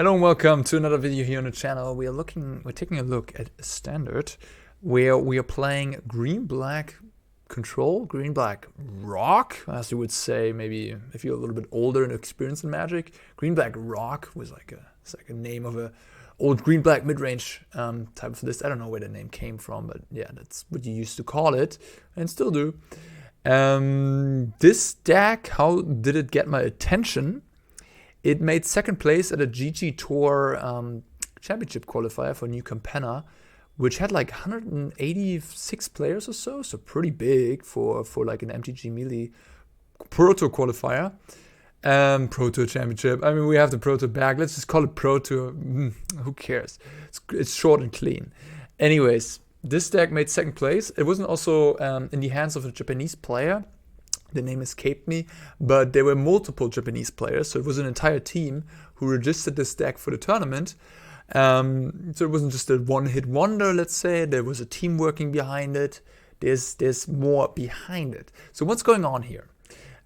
Hello and welcome to another video here on the channel. We're taking a look at a standard where we are playing green-black control, green-black rock, as you would say, maybe if you're a little bit older and experienced in Magic. Green-black rock was it's like a name of a old green-black mid-range type of list. I don't know where the name came from, but yeah, that's what you used to call it and still do. This deck, how did it get my attention? It made second place at a GG Tour championship qualifier for New Campana, which had like 186 players or so pretty big for like an MTG Melee Pro Tour qualifier. Pro Tour championship. I mean, we have the Pro Tour bag. Let's just call it Pro Tour. Who cares? It's short and clean. Anyways, this deck made second place. It wasn't also in the hands of a Japanese player. The name escaped me, but there were multiple Japanese players, so it was an entire team who registered this deck for the tournament. So it wasn't just a one-hit wonder, let's say. There was a team working behind it. There's more behind it. So what's going on here?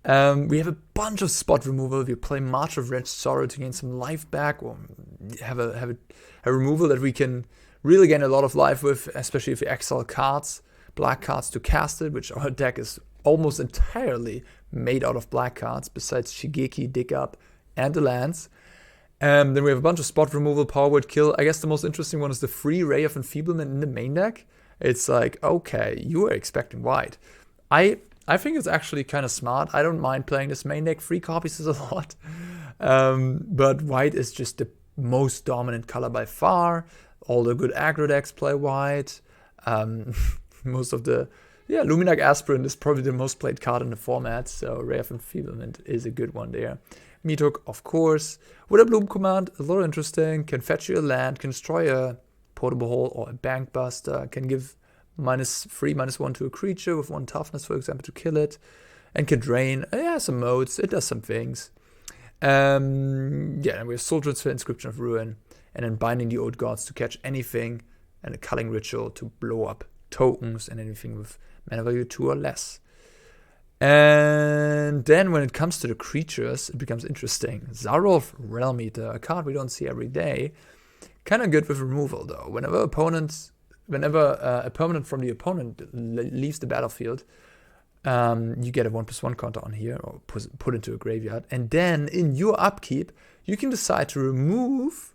We have a bunch of spot removal. We play March of Red Sorrow to gain some life back, or have a removal that we can really gain a lot of life with, especially if we exile cards, black cards to cast it, which our deck is almost entirely made out of black cards, besides Shigeki, Dig Up, and the lands. Then we have a bunch of spot removal, power word kill. I guess the most interesting one is the free Ray of Enfeeblement in the main deck. It's like, okay, you were expecting white. I think it's actually kind of smart. I don't mind playing this main deck. Free copies is a lot. But white is just the most dominant color by far. All the good aggro decks play white. Most of the Luminac Aspirant is probably the most played card in the format, so Ray of Enfeeblement is a good one there. Meathook, of course. Witherbloom Command, a little interesting. Can fetch you a land, can destroy a Portable Hole or a Bank Buster, can give -3/-1 to a creature with 1 toughness, for example, to kill it, and can drain. It has some modes, it does some things. And we have Soul Transfer, Inscription of Ruin, and then Binding the Old Gods to catch anything, and a Culling Ritual to blow up tokens and anything with mana value 2 or less. And then when it comes to the creatures, it becomes interesting. Sarulf, Realm Eater, a card we don't see every day. Kind of good with removal though. Whenever a permanent from the opponent leaves the battlefield, you get a 1/1 counter on here, or put into a graveyard. And then in your upkeep, you can decide to remove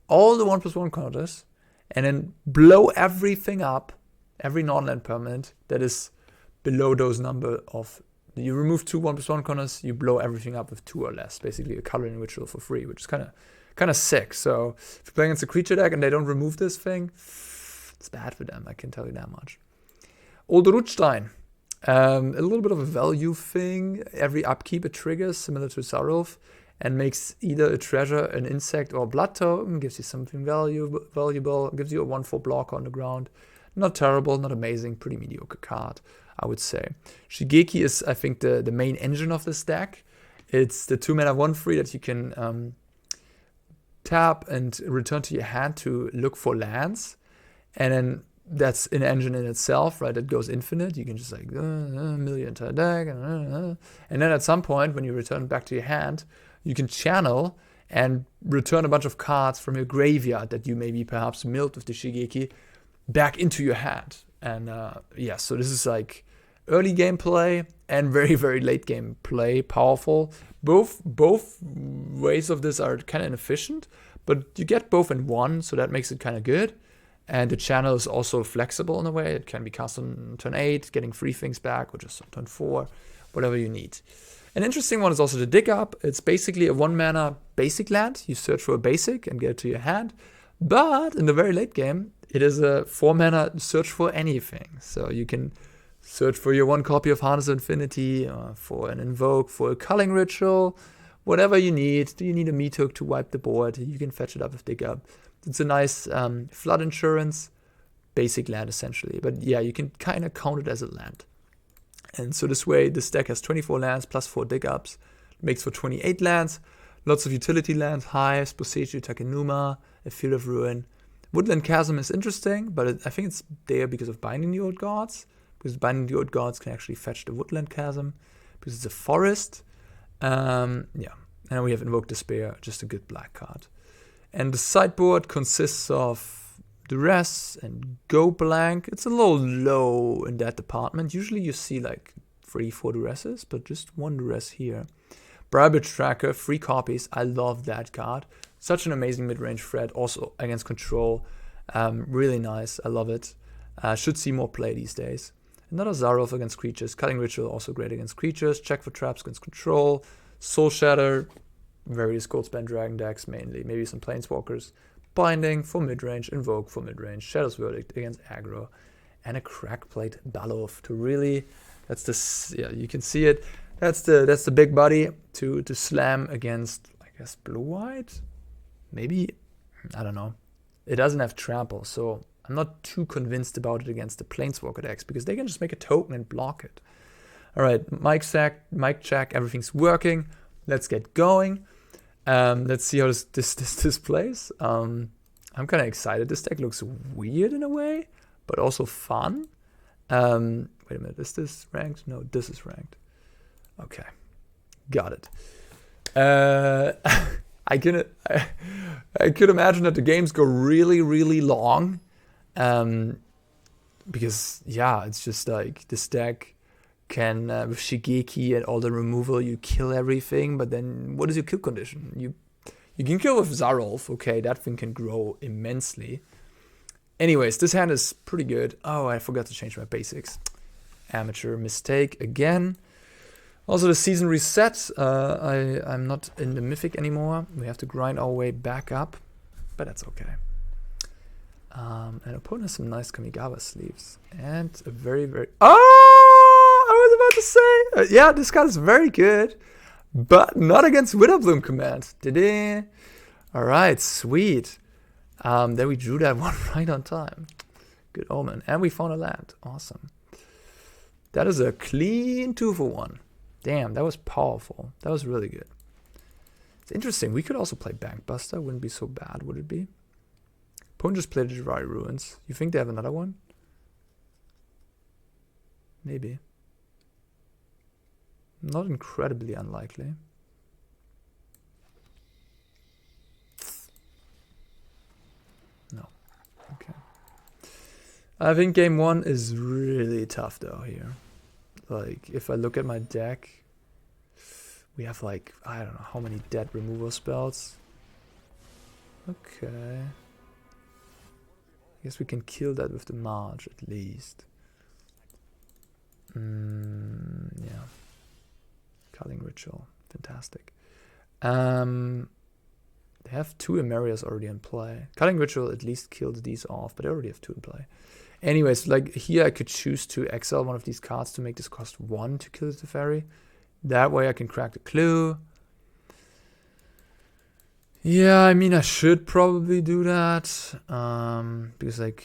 all the 1/1 counters and then blow everything up. Every non-land permanent that is below those number of... You remove 2 1/1 counters, you blow everything up with 2 or less. Basically a Culling Ritual for free, which is kind of sick. So if you're playing against a creature deck and they don't remove this thing, it's bad for them, I can tell you that much. Old Rutstein. A little bit of a value thing. Every upkeep it triggers, similar to Sarulf, and makes either a treasure, an insect, or a blood token. Gives you something valuable. Gives you a 1/4 block on the ground. Not terrible, not amazing, pretty mediocre card, I would say. Shigeki is, I think, the main engine of this deck. It's the 2-mana 1/3 that you can tap and return to your hand to look for lands. And then that's an engine in itself, right? It goes infinite. You can just like mill your entire deck. And then at some point, when you return back to your hand, you can channel and return a bunch of cards from your graveyard that you maybe perhaps milled with the Shigeki back into your hand. And so this is like early game play and very, very late game play, powerful. Both ways of this are kind of inefficient, but you get both in one, so that makes it kind of good. And the channel is also flexible in a way. It can be cast on turn 8, getting 3 things back, or just on turn 4, whatever you need. An interesting one is also the Dig Up. It's basically a 1-mana basic land. You search for a basic and get it to your hand. But in the very late game, it is a 4-mana search for anything. So you can search for your 1 copy of Harness of Infinity, for an Invoke, for a Culling Ritual, whatever you need. Do you need a Meathook to wipe the board? You can fetch it up with Dig Up. It's a nice flood insurance, basic land essentially. But yeah, you can kind of count it as a land. And so this way, this deck has 24 lands plus 4 Dig Ups. Makes for 28 lands. Lots of utility lands, Hive, Boseiju, Takenuma, a Field of Ruin. Woodland Chasm is interesting, but I think it's there because of Binding the Old Gods. Because Binding the Old Gods can actually fetch the Woodland Chasm. Because it's a forest. And we have Invoke Despair, just a good black card. And the sideboard consists of Duress and Go Blank. It's a little low in that department. Usually you see like 3-4 Duresses, but just 1 Duress here. Briarbridge Tracker, 3 copies. I love that card. Such an amazing mid-range threat, also against control. Really nice, I love it. Should see more play these days. Another Sarulf against creatures. Culling Ritual, also great against creatures. Check for traps against control. Soul Shatter, various Goldspan Dragon decks mainly. Maybe some Planeswalkers. Binding for midrange. Invoke for midrange. Shadow's Verdict against aggro. And a Cragplate Baloth to really... That's the... Yeah, you can see it. That's the big body to slam against, I guess, blue-white? Maybe? I don't know. It doesn't have trample, so I'm not too convinced about it against the Planeswalker decks, because they can just make a token and block it. Alright, mic check, everything's working. Let's get going. Let's see how this plays. I'm kind of excited. This deck looks weird in a way, but also fun. Wait a minute, is this ranked? No, this is ranked. Okay, got it. I could imagine that the games go really, really long. Because, yeah, it's just like this deck can, with Shigeki and all the removal, you kill everything. But then what is your kill condition? You can kill with Sarulf. Okay, that thing can grow immensely. Anyways, this hand is pretty good. Oh, I forgot to change my basics. Amateur mistake again. Also, the season reset. I'm not in the Mythic anymore. We have to grind our way back up, but that's okay. And opponent has some nice Kamigawa sleeves. And a very, very... Oh! I was about to say... yeah, this card is very good, but not against Witherbloom Command. Ta-da! Alright, sweet. Then we drew that one right on time. Good omen. And we found a land. Awesome. That is a clean 2-for-1. Damn, that was powerful. That was really good. It's interesting. We could also play Bankbuster. Wouldn't be so bad, would it be? Opponent just played the Jari Ruins. You think they have another one? Maybe. Not incredibly unlikely. No. Okay. I think game 1 is really tough though here. Like, if I look at my deck, we have like, I don't know how many dead removal spells. Okay. I guess we can kill that with the March at least. Yeah. Culling Ritual. Fantastic. They have 2 Emerias already in play. Culling Ritual at least kills these off, but they already have 2 in play. Anyways, like here I could choose to exile one of these cards to make this cost 1 to kill the Teferi. That way I can crack the clue. Yeah, I mean I should probably do that. Because like,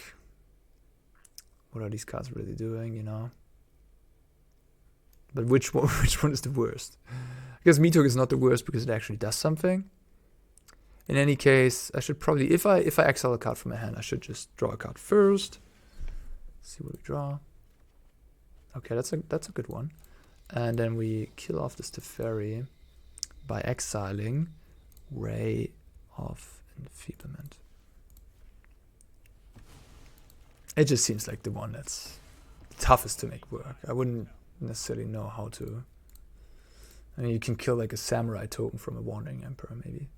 what are these cards really doing, you know? But which one is the worst? I guess Meathook is not the worst because it actually does something. In any case, I should probably, if I exile a card from my hand, I should just draw a card first. See what we draw. Okay, that's a good one. And then we kill off this Teferi by exiling Ray of Enfeeblement. It just seems like the one that's toughest to make work. I wouldn't necessarily know how to. I mean, you can kill like a samurai token from a Wandering Emperor, maybe.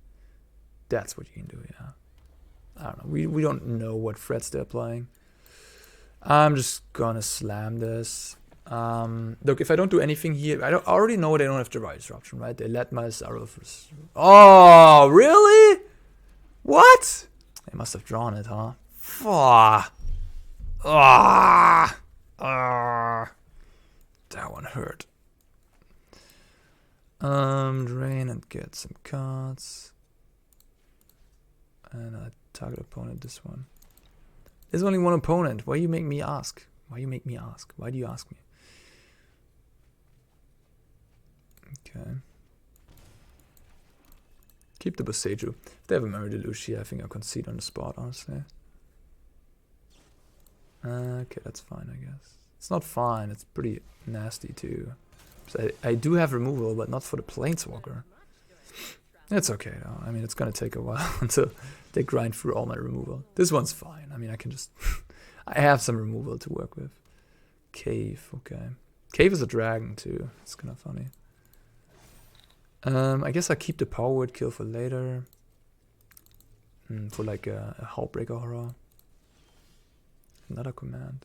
That's what you can do, yeah. I don't know. We don't know what threats they're playing. I'm just gonna slam this. Look, if I don't do anything here, I already know they don't have the right disruption, right? They let my Sarulf. Oh, really? What? They must have drawn it, huh? That one hurt. Drain and get some cards. And I target opponent this one. There's only one opponent. Why you make me ask? Why you make me ask? Why do you ask me? Okay. Keep the Boseiju. If they have a Mire Delucia, I think I'll concede on the spot, honestly. Okay, that's fine, I guess. It's not fine, it's pretty nasty too. So I do have removal, but not for the Planeswalker. It's okay though. I mean, it's gonna take a while until they grind through all my removal. This one's fine. I mean, I can just... I have some removal to work with. Cave, okay. Cave is a dragon too. It's kind of funny. I guess I keep the power word kill for later. For like a Hullbreaker Horror. Another command.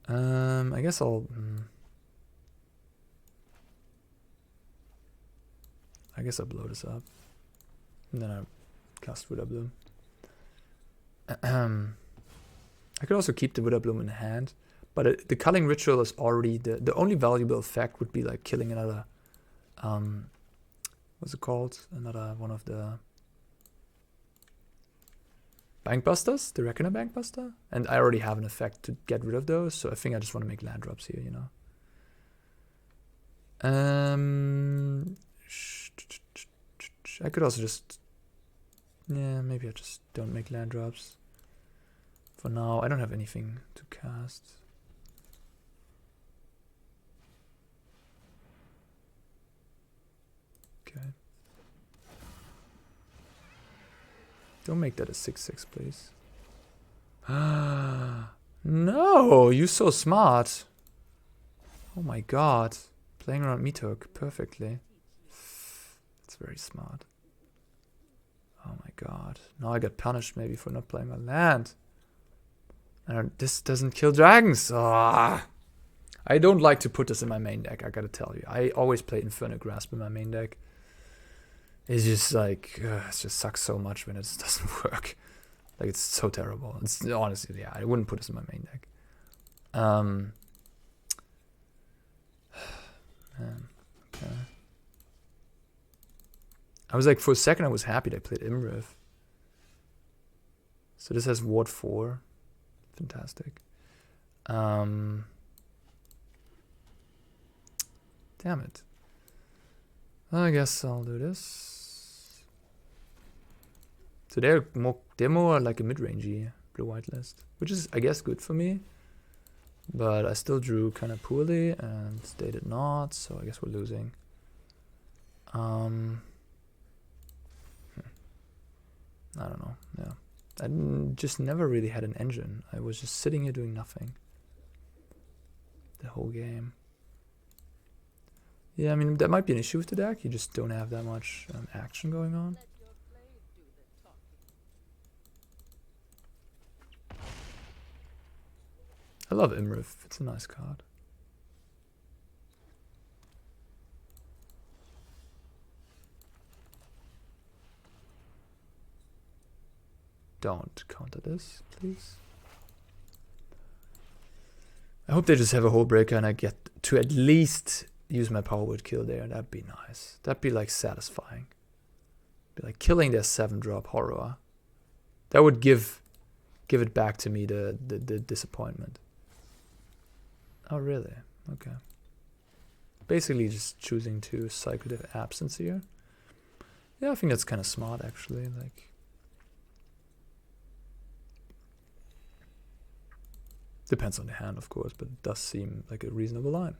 I guess I'll... I guess I'll blow this up. And then I'll cast Witherbloom. I could also keep the Witherbloom in hand. But the Culling Ritual is already... The only valuable effect would be like killing another... what's it called? Another one of the... Bankbusters? The Reckoner Bankbuster? And I already have an effect to get rid of those, so I think I just want to make land drops here, you know. I could also just... Yeah, maybe I just don't make land drops. For now, I don't have anything to cast. Okay. Don't make that a 6/6, please. No, you're so smart. Oh my god. Playing around Meathook perfectly. That's very smart. Oh my god. Now I get punished maybe for not playing my land. And this doesn't kill dragons. Ah. I don't like to put this in my main deck, I gotta tell you. I always play Infernal Grasp in my main deck. It's just like, it just sucks so much when it just doesn't work. Like, it's so terrible. It's honestly, yeah, I wouldn't put this in my main deck. Man, okay. I was like, for a second I was happy that I played Imriv. So this has Ward 4. Fantastic. Damn it. I guess I'll do this. So they're more like a mid-rangey blue-white list, which is, I guess, good for me. But I still drew kind of poorly, and they did not, so I guess we're losing. I don't know, yeah. I just never really had an engine. I was just sitting here doing nothing. The whole game. Yeah, I mean, that might be an issue with the deck. You just don't have that much action going on. I love Imriv. It's a nice card. Don't counter this, please. I hope they just have a Hullbreaker and I get to at least use my power word kill there. That'd be nice. That'd be like satisfying. Be like killing their 7-drop horror. That would give it back to me the disappointment. Oh really? Okay. Basically just choosing to cycle the absence here. Yeah, I think that's kind of smart actually. Like, depends on the hand, of course, but it does seem like a reasonable line.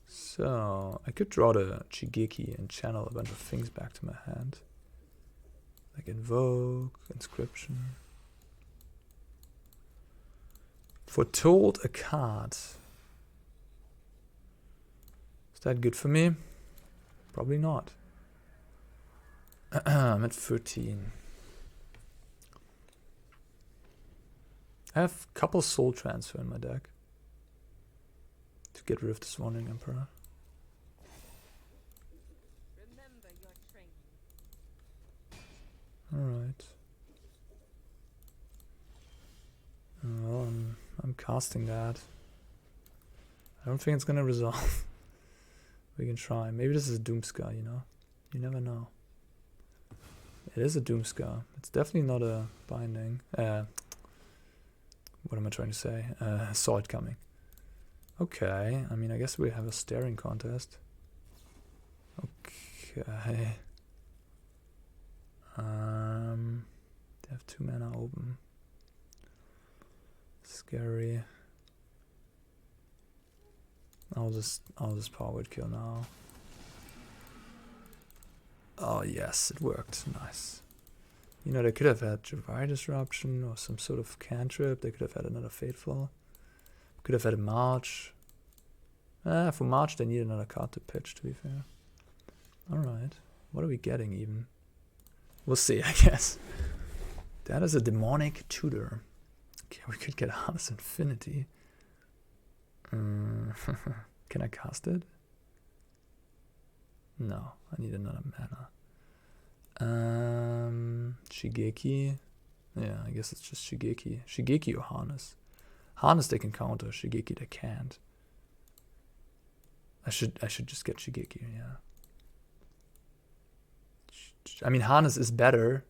So, I could draw the Shigeki and channel a bunch of things back to my hand. Like Invoke, Inscription. Foretold a card. Is that good for me? Probably not. I'm at 13. I have a couple Soul Transfer in my deck to get rid of this Wandering Emperor. Alright. Well, I'm casting that. I don't think it's gonna resolve. We can try. Maybe this is a Doomscar, you know? You never know. It is a Doomscar. It's definitely not a binding. What am I trying to say? Saw it coming. Okay, I mean, I guess we have a staring contest. Okay. They have 2 mana open. Scary. I'll just power word kill now. Oh yes, it worked. Nice. You know, they could have had Jukai Disruption or some sort of cantrip. They could have had another Fateful. Could have had a March. For March they need another card to pitch, to be fair. Alright. What are we getting even? We'll see, I guess. That is a Demonic Tutor. Okay, we could get Harness Infinity. Can I cast it? No, I need another mana. Shigeki. Yeah, I guess it's just Shigeki. Shigeki or Harness. Harness they can counter, Shigeki they can't. I should just get Shigeki, yeah. I mean, Harness is better,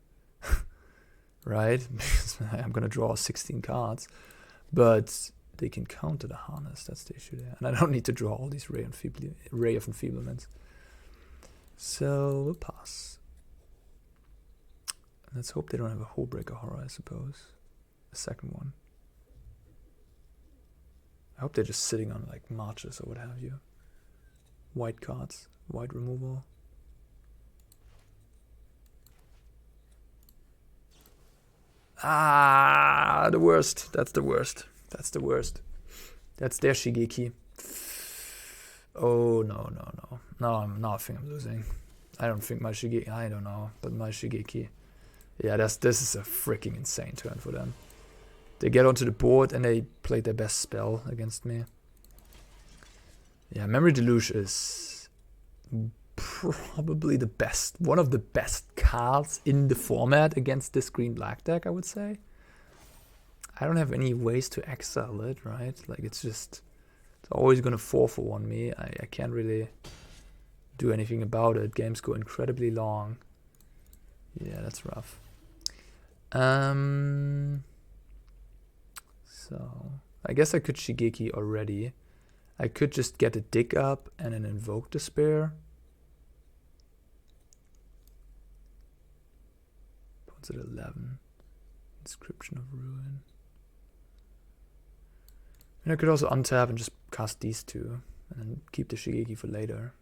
right? Because I'm gonna draw 16 cards, but they can counter the Harness. That's the issue there, and I don't need to draw all these Ray of Enfeeblements. So we'll pass. Let's hope they don't have a Hullbreaker Horror, I suppose. A second one. I hope they're just sitting on like marches or what have you. White cards, white removal. Ah, the worst. That's the worst. That's the worst. That's their Shigeki. Oh, no. No, I think I'm losing. I don't think my Shigeki, I don't know, but my Shigeki. Yeah, this is a freaking insane turn for them. They get onto the board and they play their best spell against me. Yeah, Memory Deluge is probably the best, one of the best cards in the format against this green-black deck, I would say. I don't have any ways to exile it, right? Like, it's always going to 4-for-1 me. I can't really do anything about it. Games go incredibly long. Yeah, that's rough. So, I guess I could Shigeki already. I could just get a Dig Up and an Invoke Despair. What's it, 11? Inscription of Ruin. And I could also untap and just cast these two. And then keep the Shigeki for later.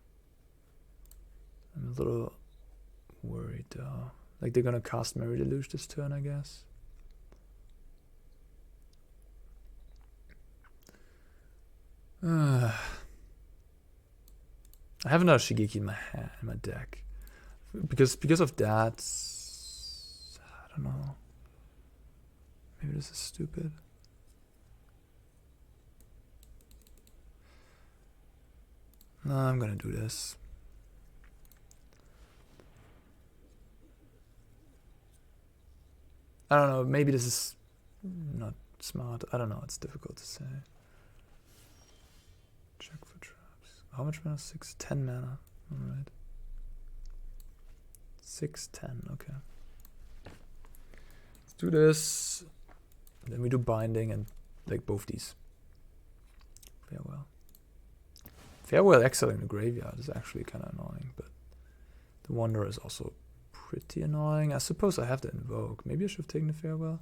I'm a little worried though. Like they're gonna cast Memory Deluge this turn, I guess. I have another Shigeki in my hand, in my deck. Because of that, I don't know. Maybe this is stupid. No, I'm gonna do this. I don't know, maybe this is not smart. I don't know, it's difficult to say. Check for traps. How much mana? 6, 10 mana. Alright. 6, 10, okay. Let's do this. Then we do binding and like both these. Farewell. Farewell exiling the graveyard is actually kind of annoying, but the Wanderer is also pretty annoying. I suppose I have to invoke. Maybe I should have taken the Farewell.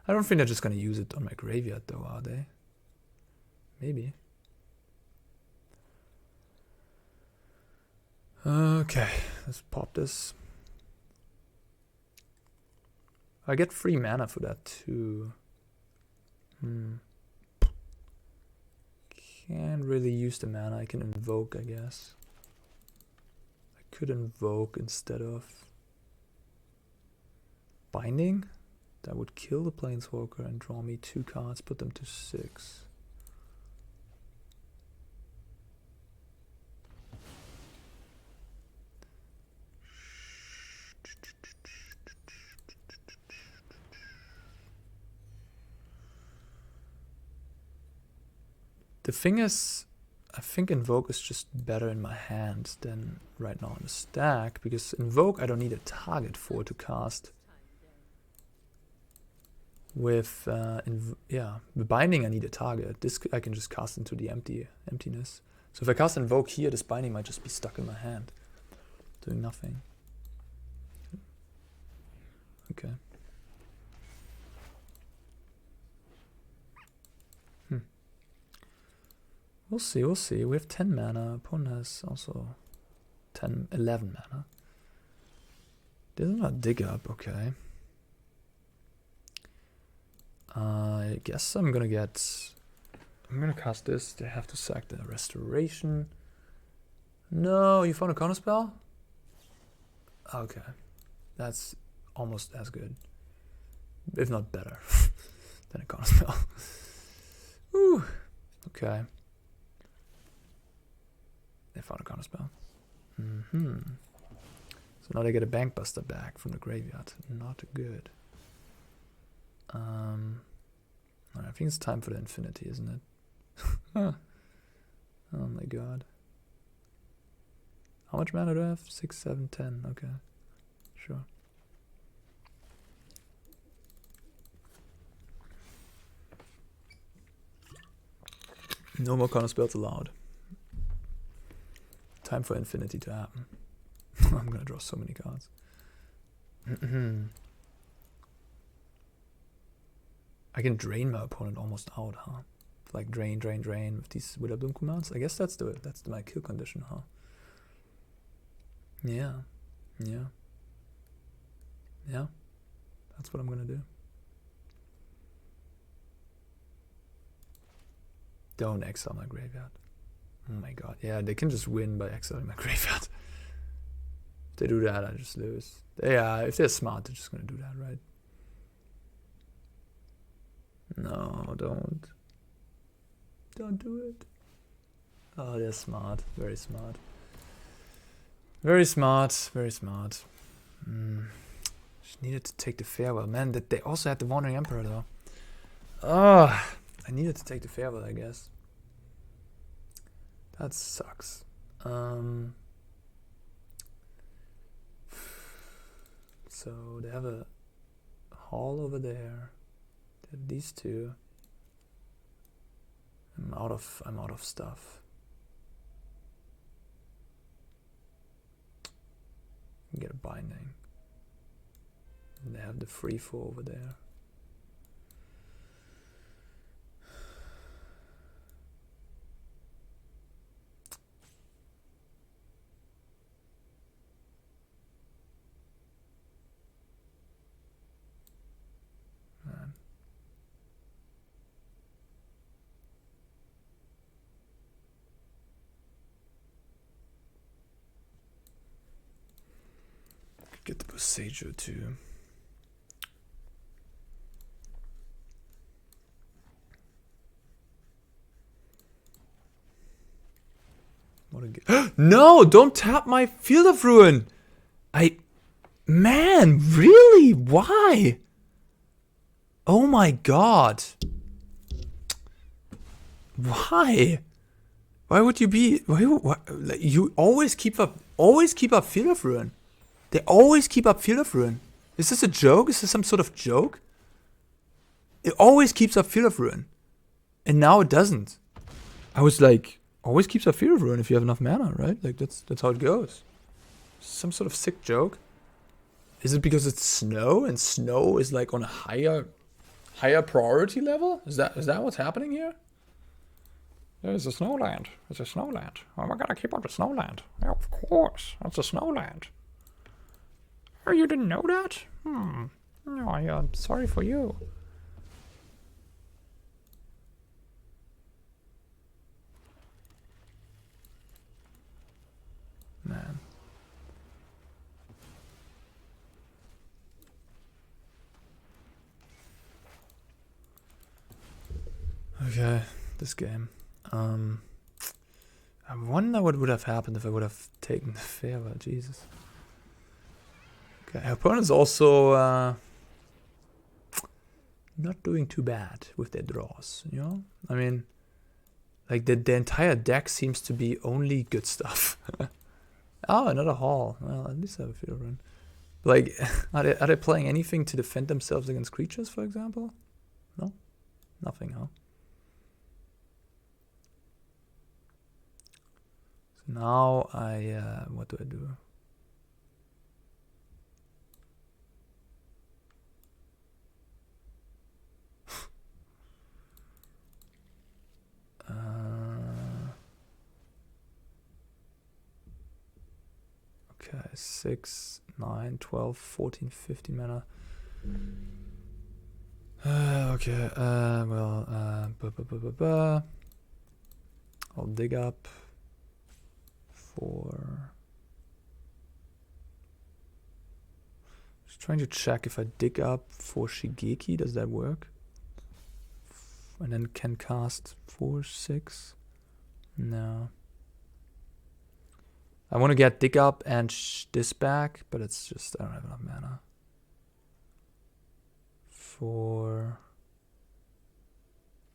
I don't think they're just going to use it on my graveyard though, are they? Maybe. Okay, let's pop this. I get free mana for that too. Can't really use the mana. I can invoke, I guess. I could invoke instead of binding. That would kill the Planeswalker and draw me 2 cards, put them to 6. The thing is, I think Invoke is just better in my hand than right now in the stack, because Invoke I don't need a target for to cast. With the binding I need a target. This I can just cast into the emptiness. So if I cast Invoke here, this binding might just be stuck in my hand, doing nothing. Okay. We'll see, we'll see. We have 10 mana. Opponent has also 11 mana. There's not dig up, okay. I guess I'm gonna cast this. They have to sack the restoration. No, you found a counter spell? Okay. That's almost as good. If not better than a counter spell. Ooh. Okay. They found a counter spell. So now they get a Bank Buster back from the graveyard. Not good. I think it's time for the infinity, isn't it? Oh my god. How much mana do I have? 6, 7, 10. Okay. Sure. No more counter spells allowed. Time for infinity to happen. I'm gonna draw so many cards. I can drain my opponent almost out, huh? Like drain with these Witherbloom commands. I guess that's my kill condition, huh? Yeah. That's what I'm gonna do. Don't exile my graveyard. Oh my god. Yeah, they can just win by exiling my graveyard. If they do that, I just lose. Yeah, if they're smart, they're just gonna do that, right? No, don't. Don't do it. Oh, they're smart. Very smart. Very smart. Very smart. Just needed to take the farewell. Man, that they also had the Wandering Emperor, though. Oh, I needed to take the farewell, I guess. That sucks. So they have a hall over there. They have these two. I'm out of stuff. Get a binding. And they have the 3/4 over there. Man. Get the Boseiju too. What a no! Don't tap my Field of Ruin. Man, really? Why? Oh my god! Why? Why would you be? Why, you always keep up Field of Ruin. They always keep up Field of Ruin. Is this a joke? Is this some sort of joke? It always keeps up Field of Ruin. And now it doesn't. I was like, always keeps up Field of Ruin if you have enough mana, right? Like that's how it goes. Some sort of sick joke. Is it because it's snow and snow is like on a higher priority level? Is that what's happening here? There's a snowland. It's a snowland. Oh, we're gonna keep up the snowland. Yeah, of course. That's a snowland. Oh, you didn't know that? No, I'm sorry for you. Man. Okay, this game. I wonder what would have happened if I would have taken the farewell. Jesus. Okay, our opponent's also not doing too bad with their draws, you know? I mean, like the entire deck seems to be only good stuff. Oh, another hall. Well, at least I have a Field of Ruin. Like, are they playing anything to defend themselves against creatures, for example? No? Nothing, huh? So now what do I do? Okay, 6, 9, 12, 14, 15 mana. Okay, I'll dig up for... Just trying to check if I dig up for Shigeki, does that work? And then can cast 4, 6? No. I want to get dig up and this back, but it's just, I don't have enough mana. 4.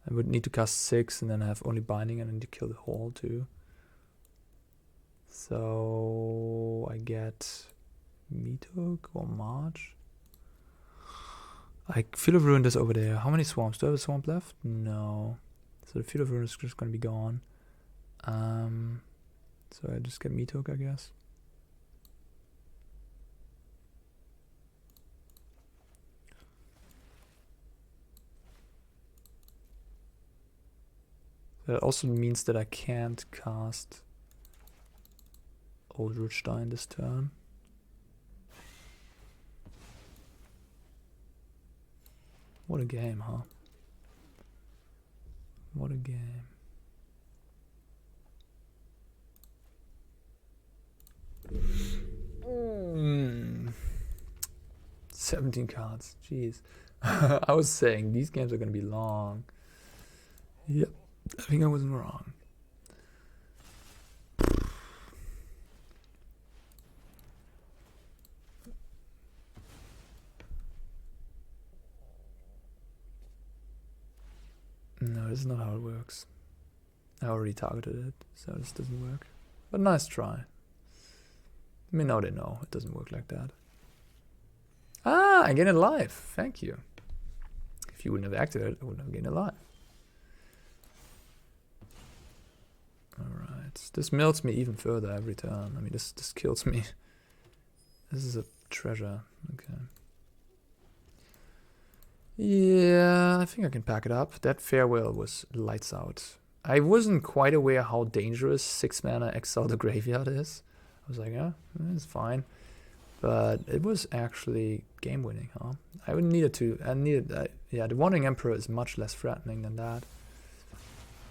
I would need to cast 6 and then I have only binding and I need to kill the hall too. So I get Meathook or March. I Field of Ruin is over there. How many swamps? Do I have a swamp left? No. So the Field of Ruin is just going to be gone. So I just get Meathook, I guess. That also means that I can't cast Old Rutstein this turn. What a game, huh? What a game. Mm. 17 cards, jeez. I was saying these games are going to be long. Yep, I think I wasn't wrong. No, this is not how it works. I already targeted it, so this doesn't work. But nice try. I mean, now they know it doesn't work like that. Ah, I gained a life. Thank you. If you wouldn't have activated it, I wouldn't have gained a life. Alright. This melts me even further every turn. I mean, this kills me. This is a treasure. Okay. Yeah, I think I can pack it up. That farewell was lights out. I wasn't quite aware how dangerous 6 mana Exile the Graveyard is. I was like, yeah, it's fine. But it was actually game winning, huh? I would need it to. Yeah, the Wandering Emperor is much less threatening than that.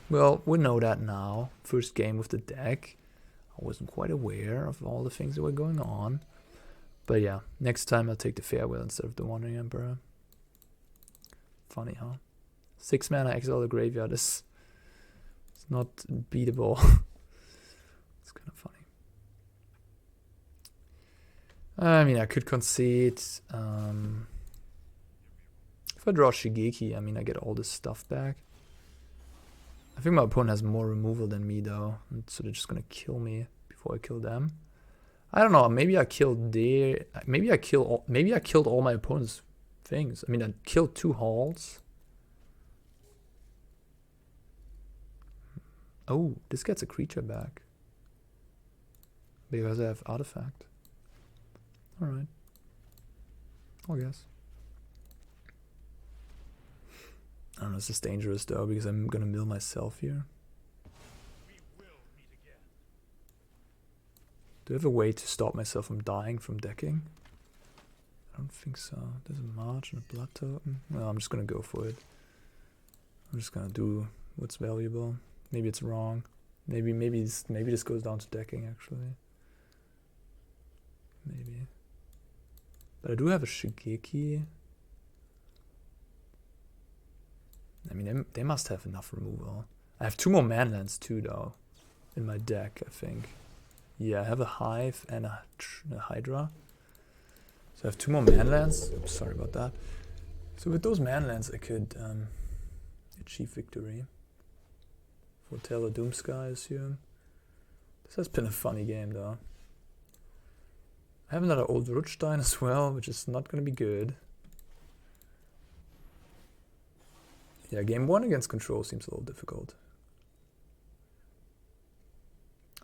Well, we know that now. First game with the deck. I wasn't quite aware of all the things that were going on. But yeah, next time I'll take the farewell instead of the Wandering Emperor. Funny, huh? 6 mana Exile the Graveyard is it's not beatable. It's kind of funny. I mean, I could concede. If I draw Shigeki, I mean, I get all this stuff back. I think my opponent has more removal than me, though, and so they're just gonna kill me before I kill them. I don't know. Maybe I killed their. Maybe I killed all my opponent's things. I mean, I killed 2 halls. Oh, this gets a creature back because I have artifact. All right. I guess. I don't know. This is dangerous though because I'm gonna mill myself here. Do I have a way to stop myself from dying from decking? I don't think so. There's a March and a Blood Totem. Well, I'm just gonna go for it. I'm just gonna do what's valuable. Maybe it's wrong. Maybe this goes down to decking actually. Maybe. But I do have a Shigeki. I mean, they must have enough removal. I have 2 more manlands too, though, in my deck, I think. Yeah, I have a Hive and a Hydra. So I have 2 more manlands. Oops, sorry about that. So with those manlands, I could achieve victory. Foretell a Doomsky, I assume. This has been a funny game, though. I have another Old Rutstein as well, which is not going to be good. Yeah, game 1 against control seems a little difficult.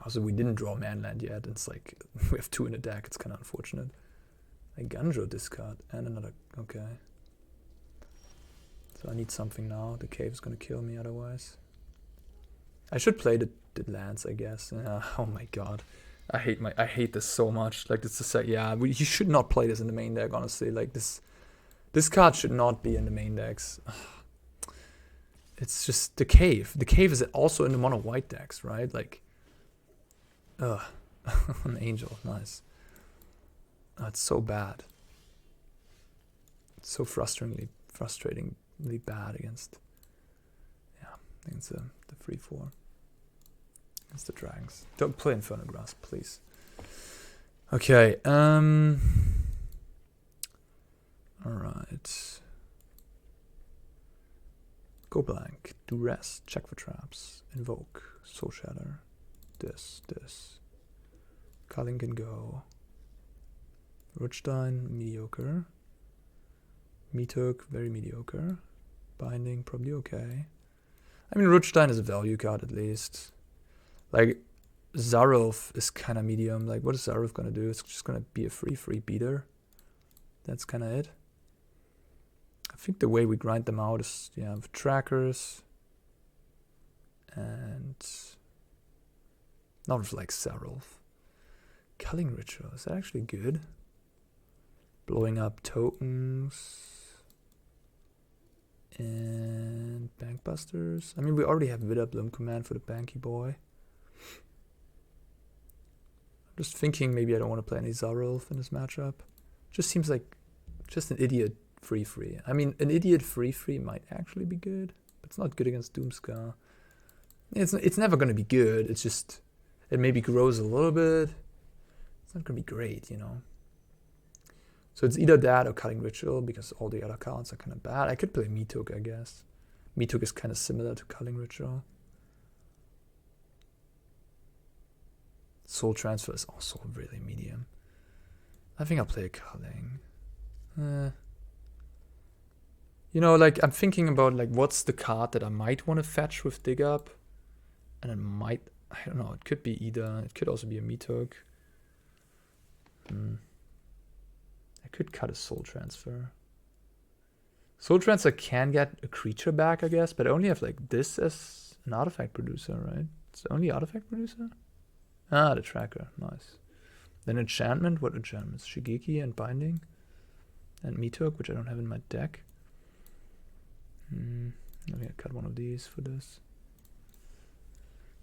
Also, we didn't draw manland yet. It's like, we have 2 in the deck. It's kind of unfortunate. I Ganjo discard and another, okay. So I need something now. The cave is going to kill me otherwise. I should play the lands, I guess. Oh my god. I hate this so much. Like, it's just like, yeah, you should not play this in the main deck, honestly. Like, this card should not be in the main decks. It's just the cave. The cave is also in the mono white decks, right? Like, an angel, nice. That's so bad. It's so frustratingly bad against. Yeah, against the 3/4. Against the dragons. Don't play Inferno Grasp, please. Okay. Alright. Go blank. Duress. Check for traps. Invoke. Soul Shatter. This. Culling can go. Rutstein, mediocre. Meathook, very mediocre. Binding, probably okay. I mean, Rutstein is a value card at least. Like, Sarulf is kind of medium. Like, what is Sarulf going to do? It's just going to be a free beater. That's kind of it. I think the way we grind them out is, yeah, with trackers. And not with, like, Sarulf. Culling Ritual, is that actually good? Blowing up tokens. And Bankbusters. I mean, we already have Witherbloom Command for the Banky boy. I'm just thinking maybe I don't want to play any Sarulf in this matchup. Just seems like just an idiot free. I mean, an idiot free might actually be good, but it's not good against Doomscar. It's never going to be good. It's just, it maybe grows a little bit. It's not going to be great, you know. So it's either that or Culling Ritual, because all the other cards are kind of bad. I could play Meathook, I guess. Meathook is kind of similar to Culling Ritual. Soul Transfer is also really medium. I think I'll play a Culling. You know, like, I'm thinking about, like, what's the card that I might want to fetch with Dig Up? And it might, I don't know, it could be either. It could also be a Meathook. I could cut a Soul Transfer. Soul Transfer can get a creature back, I guess, but I only have, like, this as an artifact producer, right? It's the only artifact producer? Ah, the Tracker. Nice. Then enchantment. What enchantments? Shigeki and Binding. And Meathook, which I don't have in my deck. Okay, I cut one of these for this.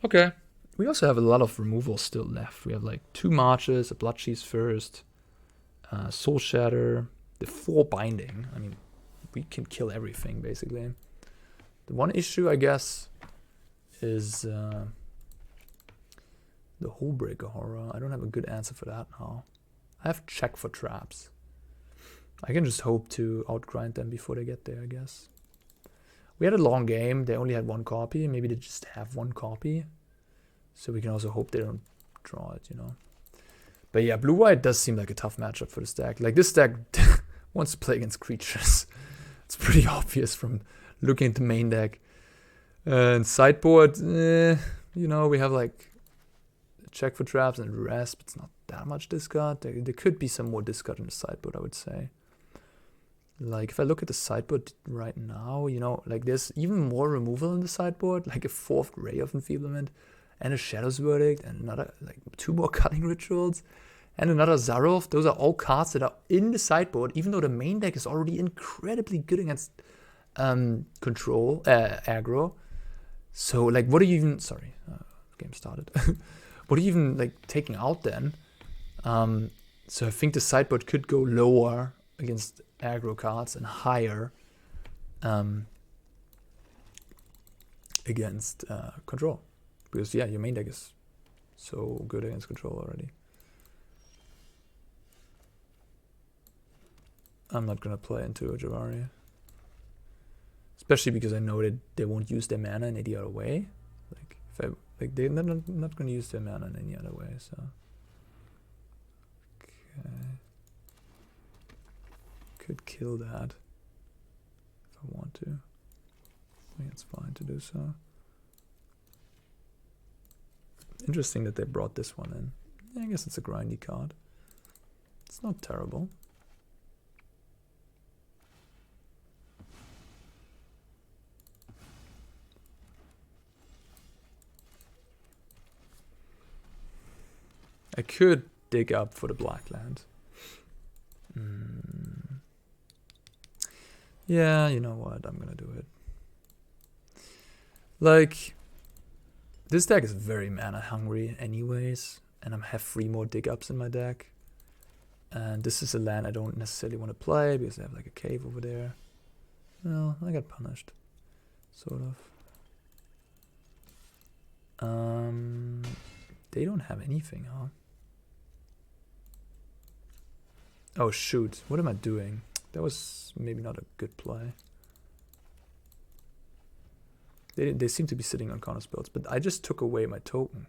Okay. We also have a lot of removal still left. We have, like, 2 Marches, a Bloodchief first, Soul Shatter, the 4 Binding. I mean, we can kill everything, basically. The one issue, I guess, is the Hullbreaker Horror. I don't have a good answer for that now. I have check for traps. I can just hope to outgrind them before they get there, I guess. We had a long game. They only had 1 copy. Maybe they just have 1 copy. So we can also hope they don't draw it, you know. But yeah, blue-white does seem like a tough matchup for this deck. Like, this deck wants to play against creatures. It's pretty obvious from looking at the main deck. And sideboard, you know, we have, like, check for traps and Duress, but it's not that much discard. There could be some more discard in the sideboard, I would say. Like, if I look at the sideboard right now, you know, like, there's even more removal in the sideboard, like a 4th Ray of Enfeeblement, and a Shadow's Verdict, and another, like, 2 more Culling Rituals, and another Sarulf. Those are all cards that are in the sideboard, even though the main deck is already incredibly good against control, aggro. So, like, what are you even, sorry, game started. What are you even, like, taking out then? So I think the sideboard could go lower against aggro cards and higher against control. Because, yeah, your main deck is so good against control already. I'm not going to play into a Javari. Especially because I know that they won't use their mana in any other way. Like, if I, like, they're not going to use their mana in any other way, so. Okay. Could kill that if I want to. I think it's fine to do so. Interesting that they brought this one in. Yeah, I guess it's a grindy card. It's not terrible. I could dig up for the black land. Yeah, you know what? I'm gonna do it. Like, this deck is very mana hungry anyways, and I have 3 more dig ups in my deck. And this is a land I don't necessarily want to play because I have like a cave over there. Well, I got punished. Sort of. They don't have anything, huh? Oh shoot, what am I doing? That was maybe not a good play. They seem to be sitting on counter spells, but I just took away my token.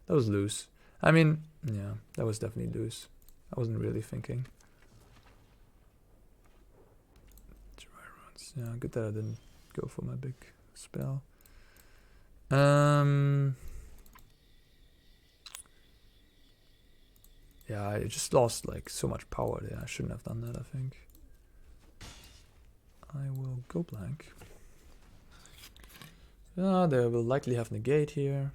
That was loose. I mean, yeah, that was definitely loose. I wasn't really thinking. Yeah, good that I didn't go for my big spell. Yeah, I just lost like so much power there. I shouldn't have done that, I think. I will go blank. Yeah, they will likely have negate here.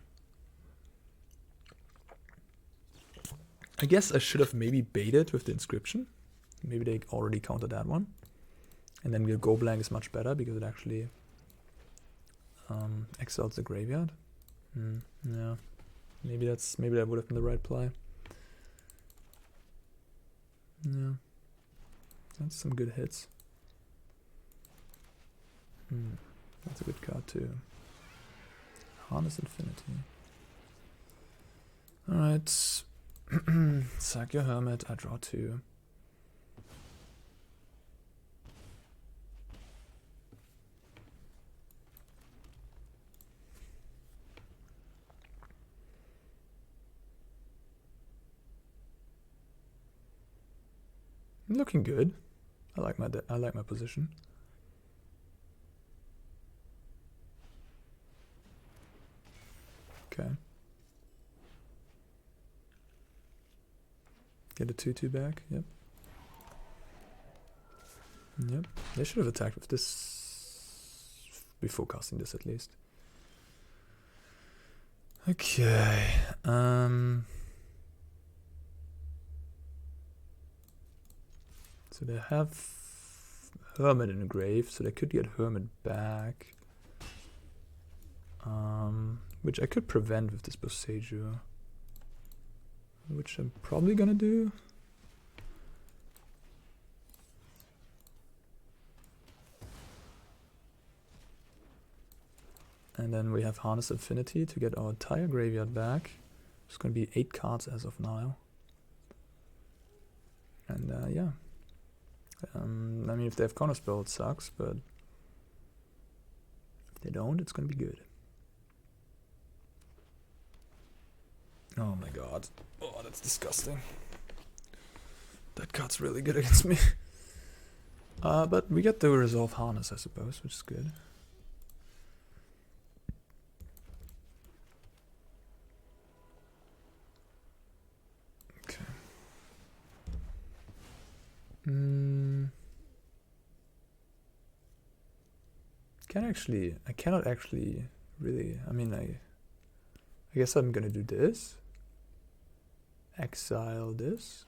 I guess I should have maybe baited with the inscription. Maybe they already countered that one. And then the go blank is much better because it actually exiles the graveyard. Yeah, maybe that would have been the right play. Yeah, that's some good hits. That's a good card too. Harness Infinity. Alright. Sack your Hermit. I draw 2. Looking good. I like my position. Okay. Get a 2/2 back. Yep. Yep. They should have attacked with this before casting this at least. Okay. So they have Hermit in the grave, so they could get Hermit back. Which I could prevent with this Boseiju. Which I'm probably gonna do. And then we have Harness Infinity to get our entire graveyard back. It's gonna be 8 cards as of now. And yeah. I mean, if they have Counterspell, it sucks, but if they don't, it's gonna be good. Oh my god. Oh, that's disgusting. That card's really good against me. But we get to resolve Harness, I suppose, which is good. Okay. I cannot actually really, I mean, I guess I'm gonna do this. Exile this.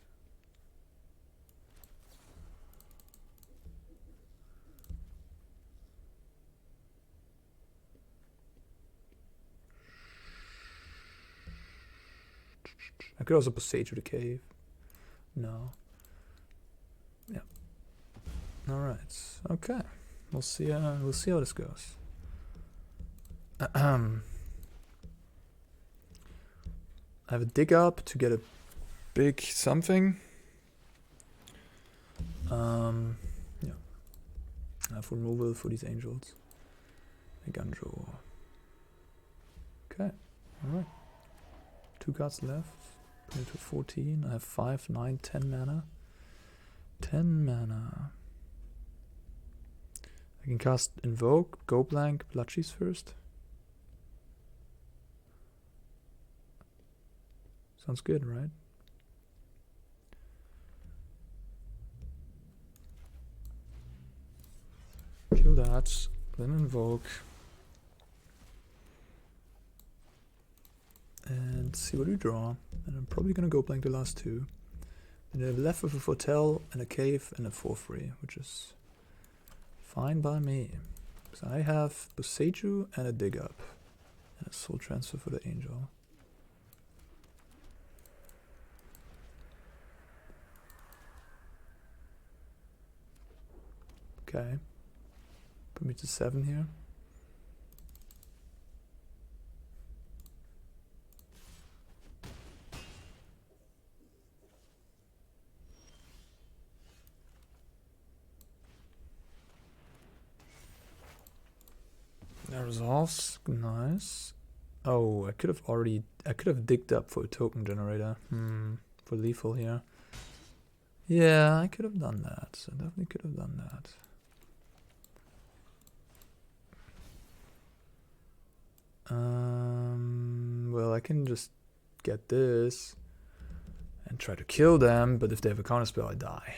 I could also Boseiju the cave. No. Yeah. All right. Okay. We'll see how this goes. I have a dig up to get a big something. Yeah. I have removal for these angels. A Ganjo. Okay. Alright. 2 cards left. Put it to 14. I have 5, 9, 10 mana. 10 mana. I can cast Invoke, go blank, Bloodchief first. Sounds good, right? Kill that, then Invoke. And let's see what we draw. And I'm probably gonna go blank the last two. And they're left with a Foretell and a Cave and a 4/3, which is fine by me. So I have Boseiju and a Dig Up. And a Soul Transfer for the Angel. Okay. Put me to 7 here. That resolves. Nice. Oh, I could have digged up for a token generator. For lethal here. Yeah, I could have done that. I definitely could have done that. Well, I can just get this and try to kill them, but if they have a counterspell, I die.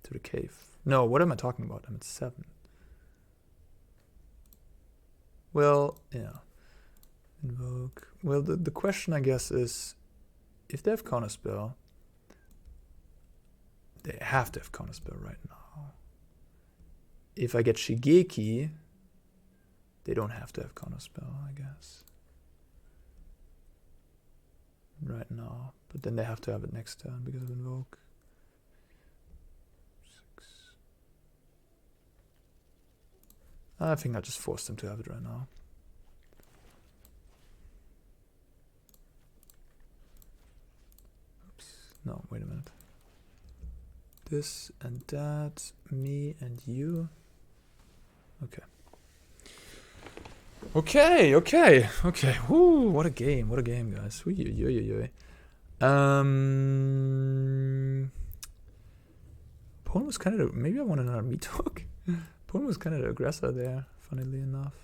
To the cave. No, what am I talking about? I'm at 7. Well, yeah. Invoke. Well, the question, I guess, is if they have counterspell, they have to have counterspell right now. If I get Shigeki, they don't have to have counterspell, I guess. Right now. But then they have to have it next turn because of Invoke. 6. I think I just forced them to have it right now. Oops. No, wait a minute. This and that, me and you. Okay. Okay. Woo, what a game, guys. Opponent was kind of, maybe I want another Meathook. Opponent was kind of the aggressor there, funnily enough.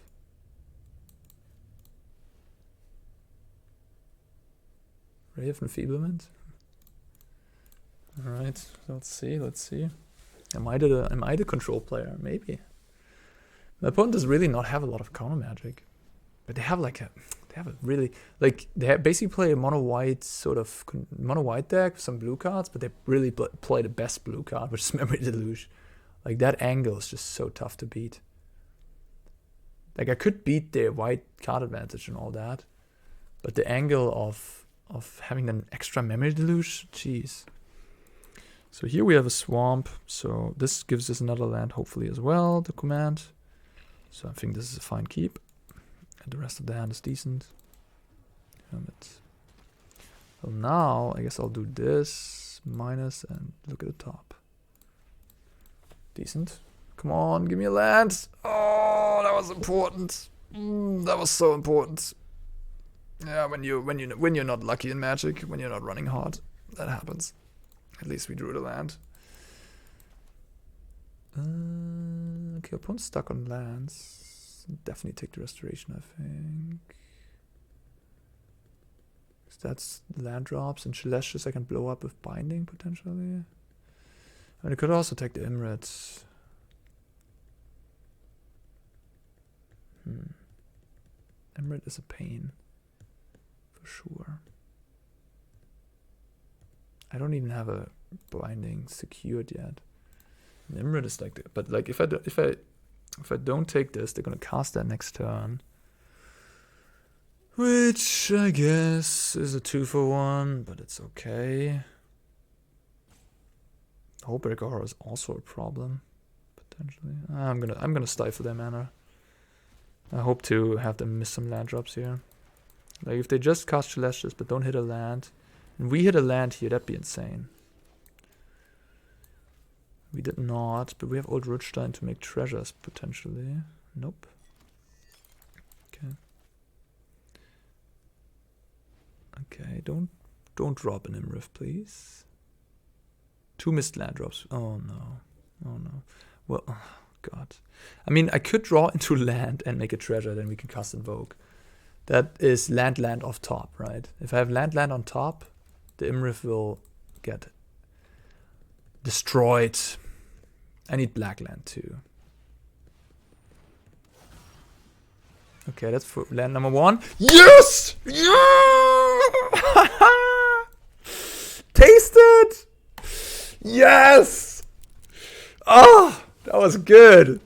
Ray of Enfeeblement. Alright, let's see. Am I the control player? Maybe. My opponent does really not have a lot of counter magic, but they have they basically play a mono white deck with some blue cards, but they really play the best blue card, which is Memory Deluge. Like that angle is just so tough to beat. Like I could beat their white card advantage and all that, but the angle of having an extra Memory Deluge, jeez. So here we have a swamp, so this gives us another land hopefully as well, the command. So I think this is a fine keep. And the rest of the hand is decent. Hermit. Well, now I guess I'll do this, minus, and look at the top. Decent. Come on, give me a land. Oh, that was important. That was so important. Yeah, when you're not lucky in Magic, when you're not running hard, that happens. At least we drew the land. Okay, opponent's stuck on lands. Definitely take the restoration, I think. That's land drops and Celestials I can blow up with binding potentially. And I could also take the Imrits. Imrit is a pain. For sure. I don't even have a binding secured yet. Imrit is like but like if I don't take this, they're gonna cast that next turn, which I guess is a 2-for-1, but it's okay. Hullbreaker Horror is also a problem potentially. I'm gonna stifle their mana. I hope to have them miss some land drops here. Like if they just cast Celestials but don't hit a land, and we hit a land here, that'd be insane. We did not, but we have Old Rutstein to make treasures, potentially. Nope. Okay. Okay, don't drop an Imriff, please. 2 missed land drops. Oh no. Oh no. Well, oh, God. I mean, I could draw into land and make a treasure, then we can cast Invoke. That is land off top, right? If I have land on top, the Imriff will get destroyed. I need black land too. Okay, that's for land number 1. Yes! Yeah! Yes! Oh, that was good.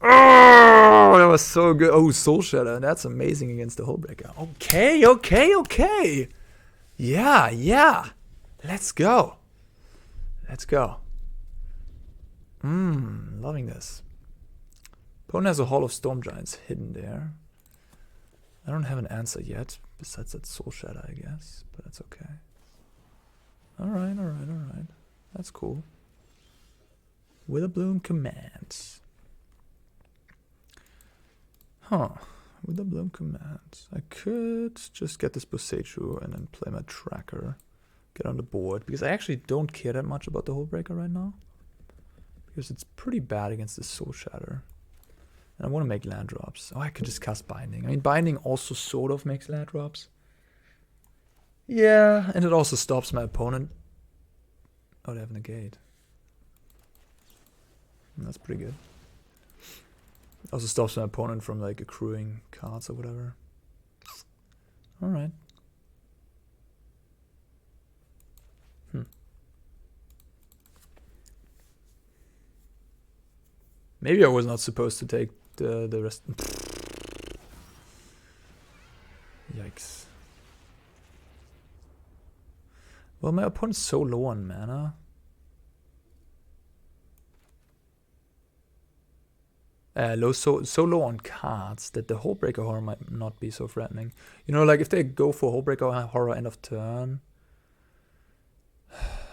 Oh, that was so good. Oh, Soul Shatter. That's amazing against the Hullbreaker. Okay, okay, okay. Yeah, yeah. Let's go. Let's go. Loving this. Opponent has a Hall of Storm Giants hidden there. I don't have an answer yet, besides that Soul Shatter, I guess. But that's okay. Alright, alright, alright. That's cool. Witherbloom Command. Huh. Witherbloom Command. I could just get this Boseiju and then play my Tracker. Get on the board. Because I actually don't care that much about the Hullbreaker right now. Because it's pretty bad against the Soul Shatter. And I want to make land drops. Oh, I could just cast Binding. I mean, Binding also sort of makes land drops. Yeah, and it also stops my opponent. Oh, they have Negate. That's pretty good. Also stops my opponent from like accruing cards or whatever. Alright. Maybe I was not supposed to take the rest. Yikes. Well, my opponent's so low on mana. So low on cards that the Hullbreaker Horror might not be so threatening. You know, like if they go for Hullbreaker Horror end of turn,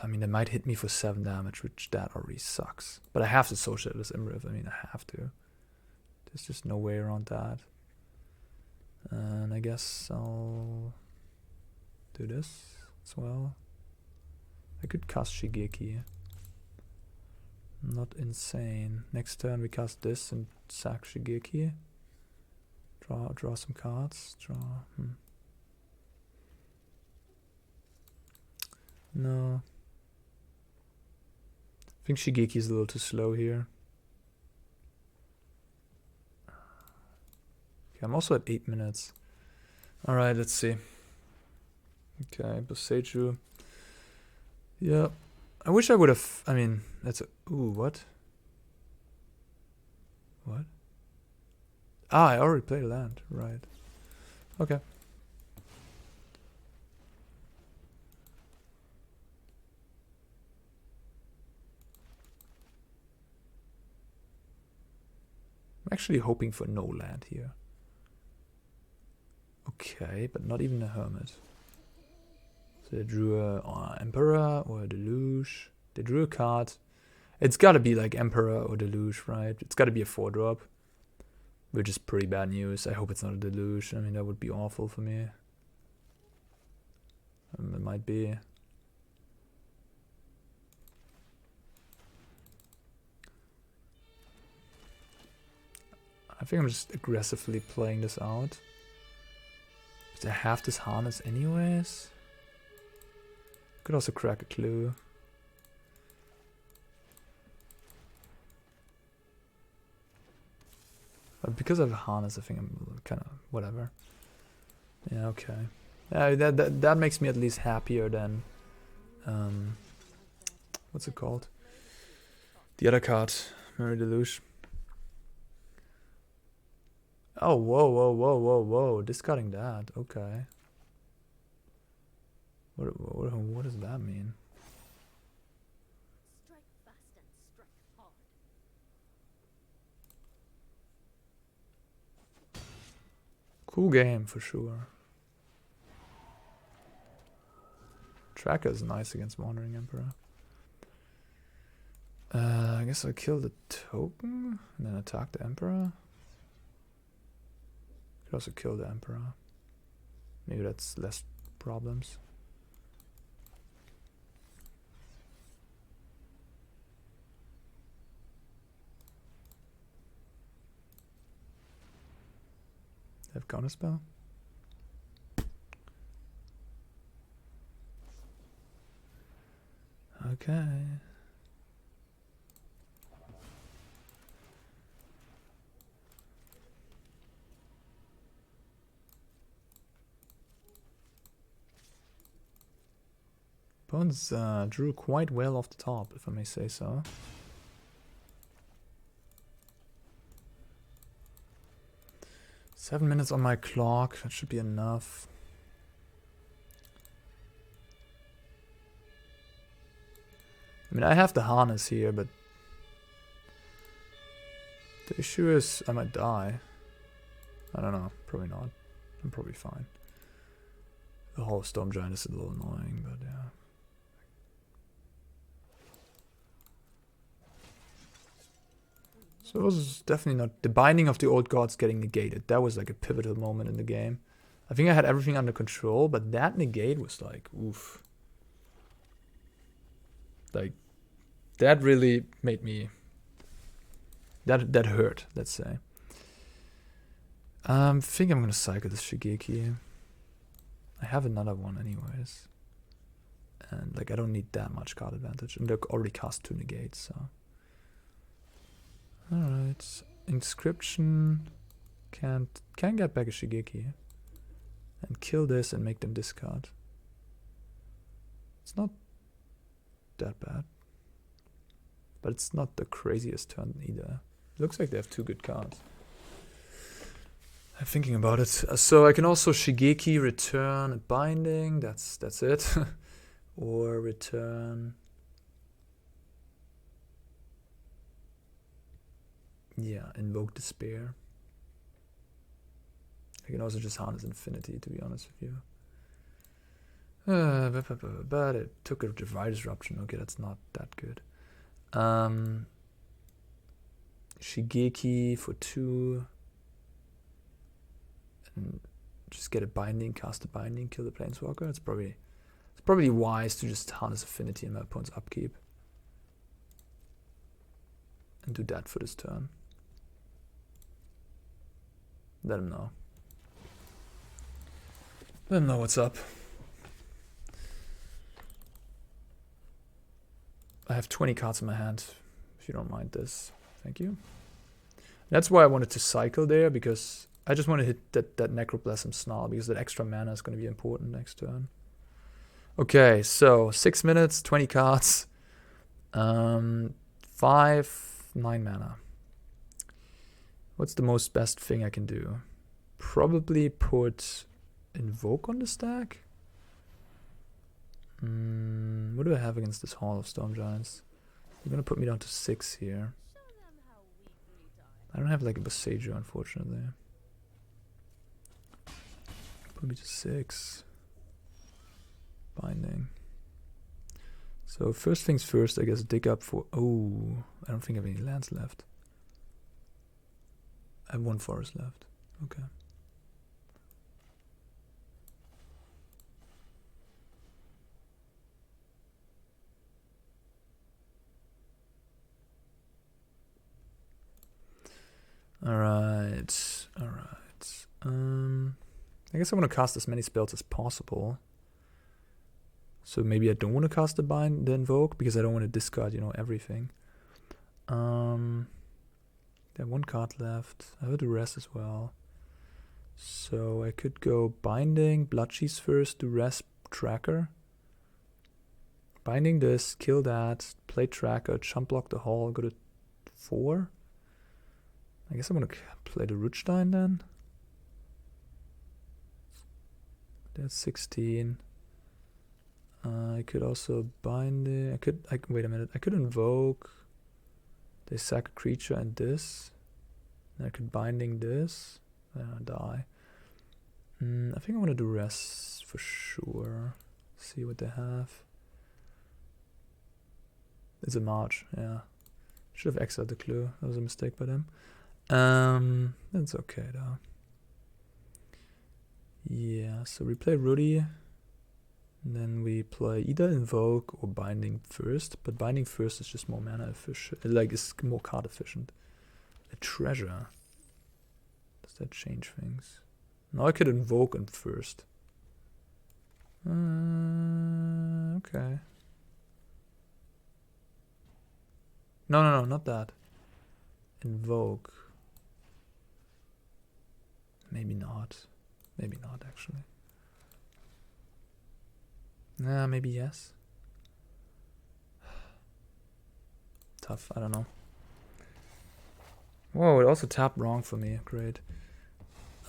I mean, they might hit me for 7 damage, which that already sucks. But I have to Soul Shatter this Imriv. I mean, I have to. There's just no way around that. And I guess I'll do this as well. I could cast Shigeki. Not insane. Next turn we cast this and sack Shigeki. Draw some cards. No. I think Shigeki is a little too slow here. Okay, I'm also at 8 minutes. Alright, let's see. Okay, Boseiju. Yeah. I wish I would have. I mean, that's a. Ooh, what? What? Ah, I already played a land. Right. Okay. I'm actually hoping for no land here. Okay, but not even a Hermit. So they drew a Emperor or a Deluge. They drew a card. It's gotta be like Emperor or Deluge, right? It's gotta be a 4-drop. Which is pretty bad news. I hope it's not a Deluge. I mean, that would be awful for me. It might be. I think I'm just aggressively playing this out. But I have this harness anyways. Could also crack a clue. But because I have a harness, I think I'm kind of whatever. Yeah, okay. That makes me at least happier than what's it called? The other card, Mire Deluge. Oh, whoa! Discarding that. Okay. What does that mean? Strike fast and strike hard. Cool game for sure. Tracker is nice against Wandering Emperor. I guess I'll kill the token and then attack the Emperor. Could also kill the Emperor. Maybe that's less problems. Have counterspell? Okay. Bones drew quite well off the top, if I may say so. Seven minutes on my clock, that should be enough. I mean, I have the harness here, but the issue is I might die. I don't know, probably not. I'm probably fine. The whole Storm Giant is a little annoying, but yeah. So it was definitely not... The Binding of the Old Gods getting negated. That was like a pivotal moment in the game. I think I had everything under control, but that negate was like, oof. Like, that really made me... That hurt, let's say. I think I'm gonna cycle this Shigeki. I have another one anyways. And like, I don't need that much card advantage. And they already cast 2 negates, so... Alright, Inscription can get back a Shigeki and kill this and make them discard. It's not that bad, but it's not the craziest turn either. Looks like they have 2 good cards. I'm thinking about it. So I can also Shigeki, return a Binding. That's it, or return. Yeah, Invoke Despair. I can also just harness Infinity, to be honest with you. But it took a Divine Disruption. Okay, that's not that good. Shigeki for 2. And just get a Binding, cast a Binding, kill the Planeswalker. It's probably wise to just harness Affinity in my opponent's upkeep. And do that for this turn. Let him know. Let him know what's up. I have 20 cards in my hand, if you don't mind this. Thank you. That's why I wanted to cycle there, because I just want to hit that Necroblossom Snarl, because that extra mana is going to be important next turn. Okay, so 6 minutes, 20 cards. 9 mana. What's the most best thing I can do? Probably put Invoke on the stack. What do I have against this Hall of Storm Giants? You're gonna put me down to 6 here. I don't have like a Boseiju, unfortunately. Put me to 6. Binding. So first things first, I guess dig up for... Oh, I don't think I have any lands left. I have 1 forest left. Okay. Alright. Alright. I guess I want to cast as many spells as possible. So maybe I don't want to cast the Invoke, because I don't want to discard, you know, everything. I have 1 card left. I have a Duress as well. So I could go Binding, Bloodchief first, Duress, Tracker. Binding this, kill that, play Tracker, jump block the Hall, go to 4. I guess I'm gonna play the Rutstein then. That's 16. I could also Binding. Wait a minute. I could Invoke. They sack a creature and this. And I could Binding this. Die. I think I want to do Rest for sure. See what they have. It's a March, yeah. Should have exiled the clue. That was a mistake by them. That's okay though. Yeah, so we play Rudy. And then we play either Invoke or Binding first, but Binding first is just more mana efficient, like it's more card efficient. A Treasure. Does that change things? Now I could Invoke in first. Okay. No, not that. Invoke. Maybe not. Maybe not actually. Maybe yes. tough. I don't know. Whoa, it also tapped wrong for me. Great.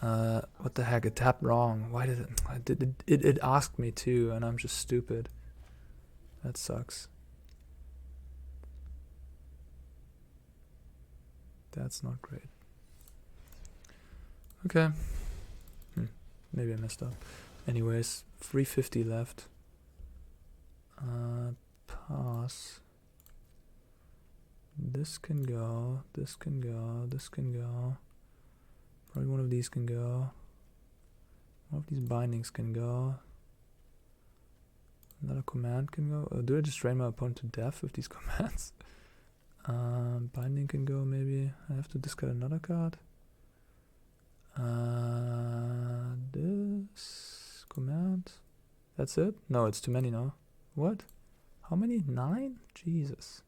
What the heck? It tapped wrong. Why did it? It asked me to, and I'm just stupid. That sucks. That's not great. Okay. Maybe I messed up. Anyways, 350 left. Pass. This can go. This can go. This can go. Probably one of these can go. One of these bindings can go. Another command can go. Do I just drain my opponent to death with these commands? Binding can go maybe. I have to discard another card. This command. That's it? No, it's too many now. What? How many? 9? Jesus.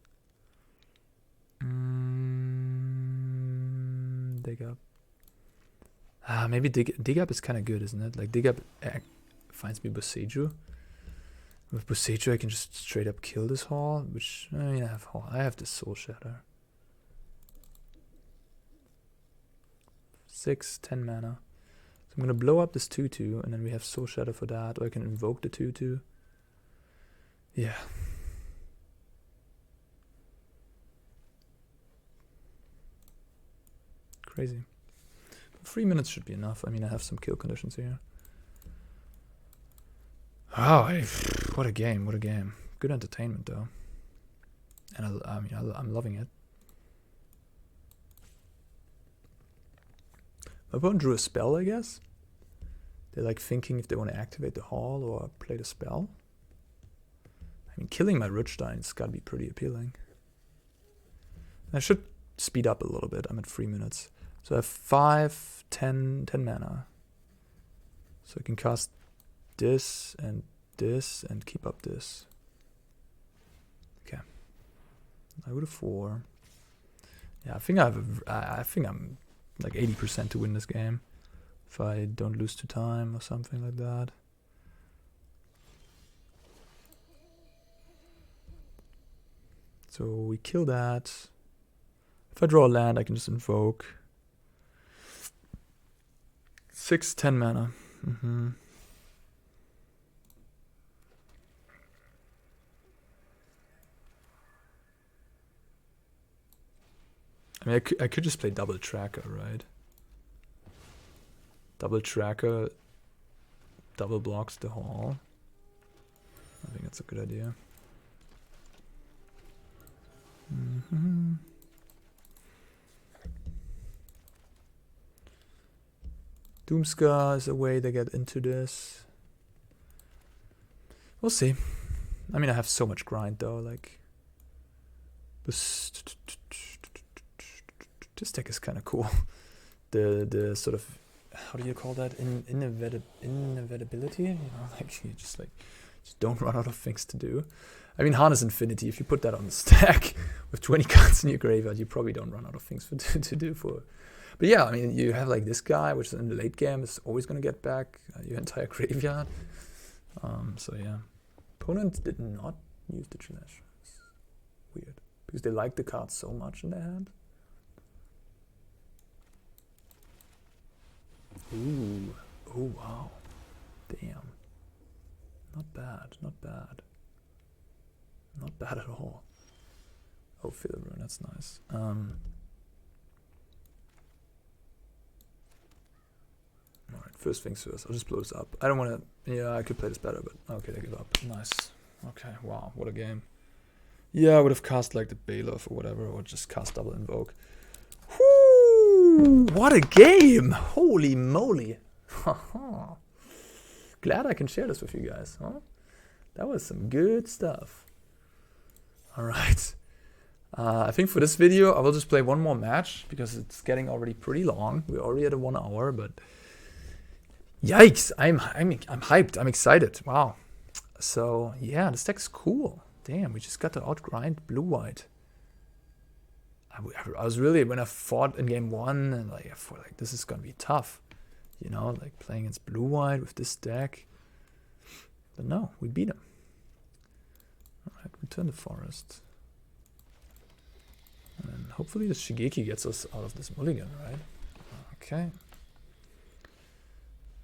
Dig up. Maybe dig up is kind of good, isn't it? Like dig up finds me Boseiju. With Boseiju, I can just straight up kill this hall, which I mean I have this Soul Shatter. 6, 10 mana. So I'm gonna blow up this 2/2, and then we have Soul Shatter for that, or I can invoke the 2/2. Yeah. Crazy. 3 minutes should be enough. I mean, I have some kill conditions here. Oh, what a game! What a game! Good entertainment, though. And I'm loving it. My opponent drew a spell, I guess. They're like thinking if they want to activate the hall or play the spell. I mean, killing my Rutstein's got to be pretty appealing. I should speed up a little bit. I'm at 3 minutes. So I have 5, 10 mana. So I can cast this and keep up this. Okay. I go to 4. Yeah, I think I'm like 80% to win this game. If I don't lose to time or something like that. So we kill that. If I draw a land, I can just invoke. 6, 10 mana. I mean, I could just play double tracker, right? Double tracker, double blocks the hall. I think that's a good idea. Doomscar is a way to get into this. We'll see. I mean, I have so much grind though. Like, this deck is kind of cool. The sort of, how do you call that? Inevitability. You know, like you just don't run out of things to do. I mean, Harness Infinity. If you put that on the stack with 20 cards in your graveyard, you probably don't run out of things to do for. But yeah, I mean, you have like this guy, which in the late game is always going to get back your entire graveyard. So yeah, opponent did not use the Chinesh. It's weird because they like the cards so much in their hand. Ooh, oh wow, damn, not bad, not bad, not bad at all. Oh, Witherbloom, that's nice. Alright, first things first, I'll just blow this up. I don't want to, yeah, I could play this better, but okay, I give up. Nice. Okay, wow, what a game. Yeah, I would have cast like the Baloth or whatever, or just cast double invoke. Whoo! What a game! Holy moly! Glad I can share this with you guys, huh? That was some good stuff. Alright. I think for this video, I will just play one more match, because it's getting already pretty long. We're already at 1 hour, but yikes, I'm hyped, I'm excited, wow. So yeah, this deck's cool. Damn, we just got to outgrind blue-white. I was really, when I fought in game 1, and like I thought like this is gonna be tough. You know, like playing against blue-white with this deck. But no, we beat him. Alright, return to forest. And hopefully the Shigeki gets us out of this mulligan, right? Okay.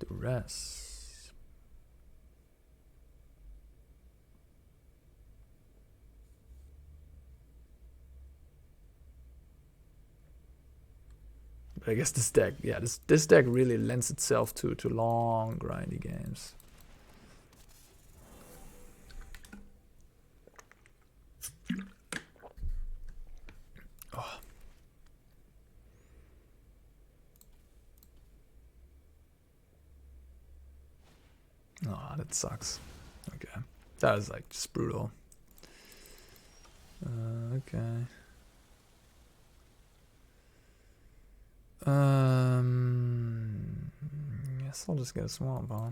Duress. But I guess this deck, yeah, this deck really lends itself to long grindy games. Oh. Oh, that sucks. Okay. That is like just brutal. Okay. Guess I'll just get a swamp, huh?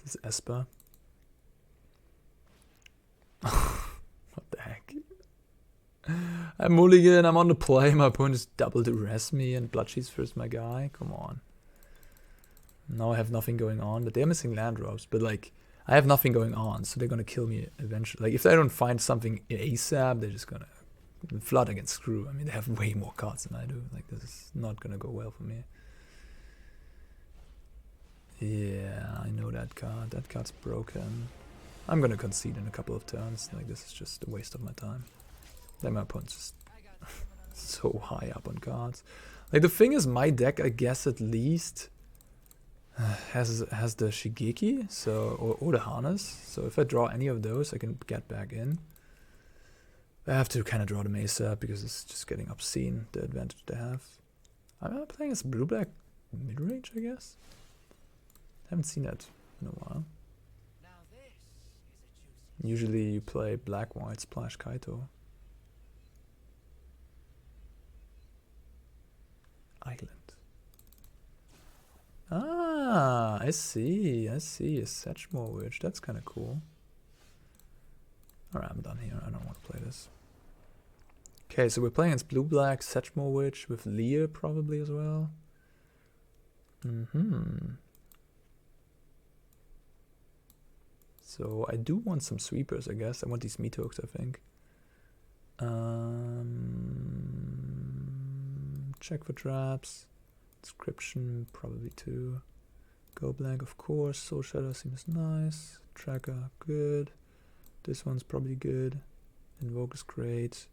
This is Esper. What the heck? I'm mulligan, I'm on the play, my opponent is double Duress me and Bloodchief's first my guy. Come on. Now I have nothing going on, but they're missing land drops. But like, I have nothing going on, so they're gonna kill me eventually. Like, if they don't find something ASAP, they're just gonna flood against screw. I mean, they have way more cards than I do. Like, this is not gonna go well for me. Yeah, I know that card. That card's broken. I'm gonna concede in a couple of turns. Like, this is just a waste of my time. Then my opponent's just so high up on cards. Like, the thing is, my deck, I guess, at least has the Shigeki, so or the Harness. So if I draw any of those, I can get back in. I have to kind of draw the Mesa because it's just getting obscene, the advantage they have. I'm playing as blue-black mid-range, I guess. Haven't seen that in a while. Usually you play black-white splash Kaito. Island. Ah, I see. A Sedgemoor Witch. That's kind of cool. Alright, I'm done here. I don't want to play this. Okay, so we're playing against blue-black Sedgemoor Witch with Lair probably as well. So I do want some sweepers, I guess. I want these Meathooks, I think. Check for traps. Inscription, probably too. Go blank, of course. Soul Shatter seems nice. Tracker, good. This one's probably good. Invoke is great.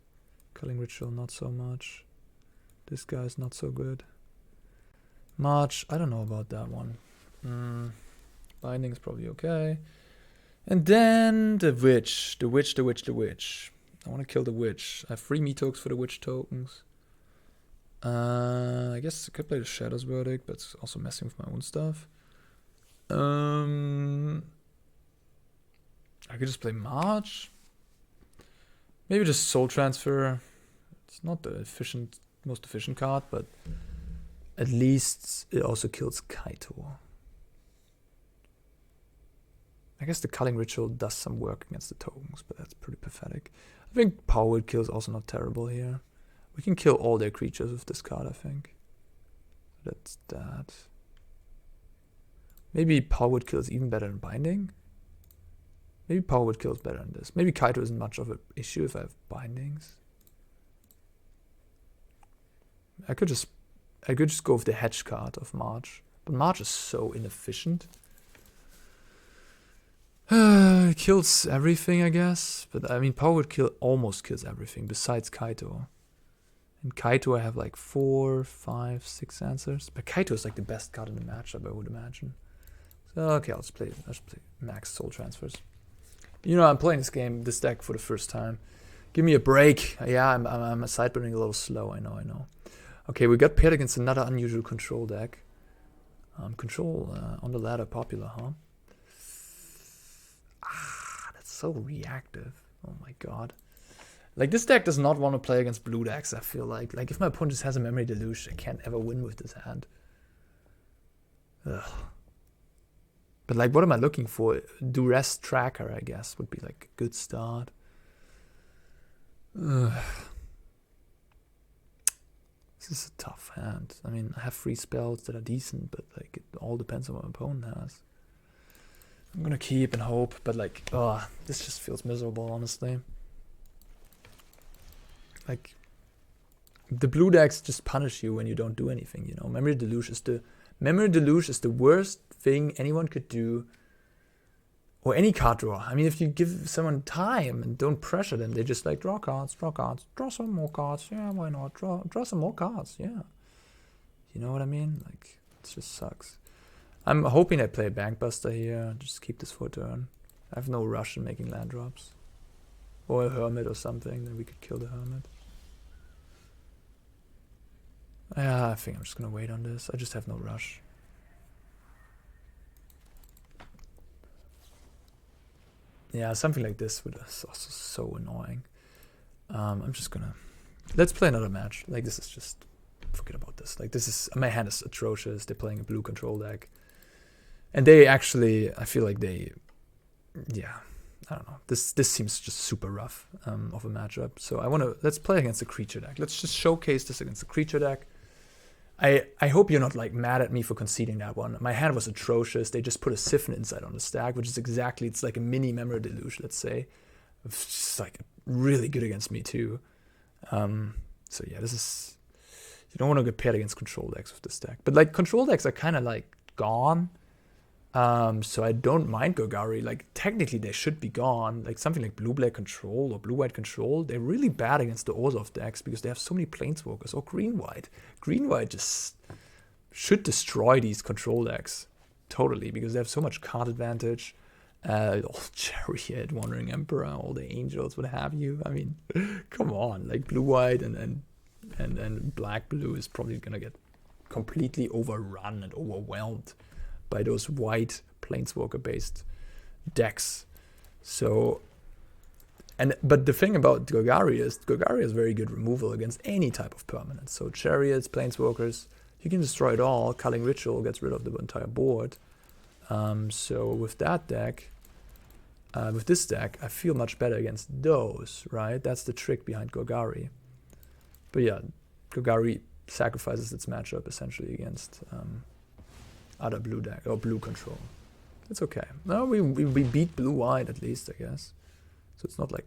Culling Ritual, not so much. This guy's not so good. March, I don't know about that one. Binding's probably okay. And then the Witch. The Witch. I want to kill the Witch. I have 3 Meathooks for the Witch tokens. I guess I could play the Shadow's Verdict, but it's also messing with my own stuff. I could just play March. Maybe just Soul Transfer. It's not the most efficient card, but at least it also kills Kaito. I guess the Culling Ritual does some work against the tokens, but that's pretty pathetic. I think Power Word Kill is also not terrible here. We can kill all their creatures with this card, I think. That's that. Maybe Power Word Kill is even better than Binding. Maybe Power Word Kill is better than this. Maybe Kaito isn't much of an issue if I have Bindings. I could just go with the Hedge card of March. But March is so inefficient. It kills everything, I guess. But I mean, Power Word Kill almost kills everything besides Kaito. In Kaito I have like 4, 5, 6 answers. But Kaito is like the best card in the matchup, I would imagine. So okay, I'll just play max Soul Transfers. You know, I'm playing this deck for the first time. Give me a break. Yeah, I'm sideboarding a little slow, I know. Okay, we got paired against another unusual control deck. Control on the ladder popular, huh? That's so reactive. Oh my god. Like, this deck does not want to play against blue decks, I feel like. Like, if my opponent just has a Memory Deluge, I can't ever win with this hand. Ugh. But, like, what am I looking for? Duress Tracker, I guess, would be, like, a good start. Ugh. This is a tough hand. I mean, I have 3 spells that are decent, but like it all depends on what my opponent has. I'm gonna keep and hope, but like, this just feels miserable, honestly. Like, the blue decks just punish you when you don't do anything, you know. Memory Deluge is the worst thing anyone could do. Or any card draw. I mean, if you give someone time and don't pressure them, they just like draw cards, draw some more cards. Yeah, why not? Draw some more cards. Yeah. You know what I mean? Like, it just sucks. I'm hoping I play a Bankbuster here. Just keep this for a turn. I have no rush in making land drops. Or a Hermit or something. Then we could kill the Hermit. Yeah, I think I'm just gonna wait on this. I just have no rush. Yeah, something like this would also so annoying. I'm just gonna... Let's play another match. Like, this is just... Forget about this. Like, this is... My hand is atrocious. They're playing a blue control deck. And they actually... I feel like they... Yeah. I don't know. This seems just super rough of a matchup. So I want to... Let's play against the creature deck. Let's just showcase this against the creature deck. I hope you're not like mad at me for conceding that one. My hand was atrocious. They just put a Siphon Insight on the stack, which is exactly, it's like a mini Memory Deluge, let's say. It's just like really good against me too. So yeah, this is, you don't want to get paired against control decks with this deck. But like control decks are kind of like gone. So I don't mind Golgari. Like technically they should be gone. Like something like blue-black control or blue-white control, they're really bad against the Orzhov decks because they have so many planeswalkers. Or green-white. Green-white just should destroy these control decks totally because they have so much card advantage. All Chariot, Wandering Emperor, all the Angels, what have you. I mean, come on. Like blue-white and black-blue is probably gonna get completely overrun and overwhelmed by those white planeswalker-based decks. So, but the thing about Golgari is very good removal against any type of permanent. So Chariots, planeswalkers, you can destroy it all. Culling Ritual gets rid of the entire board. So with that deck, with this deck, I feel much better against those, right? That's the trick behind Golgari. But yeah, Golgari sacrifices its matchup essentially against other blue deck or blue control. It's okay. No, we beat blue-white at least, I guess. So it's not like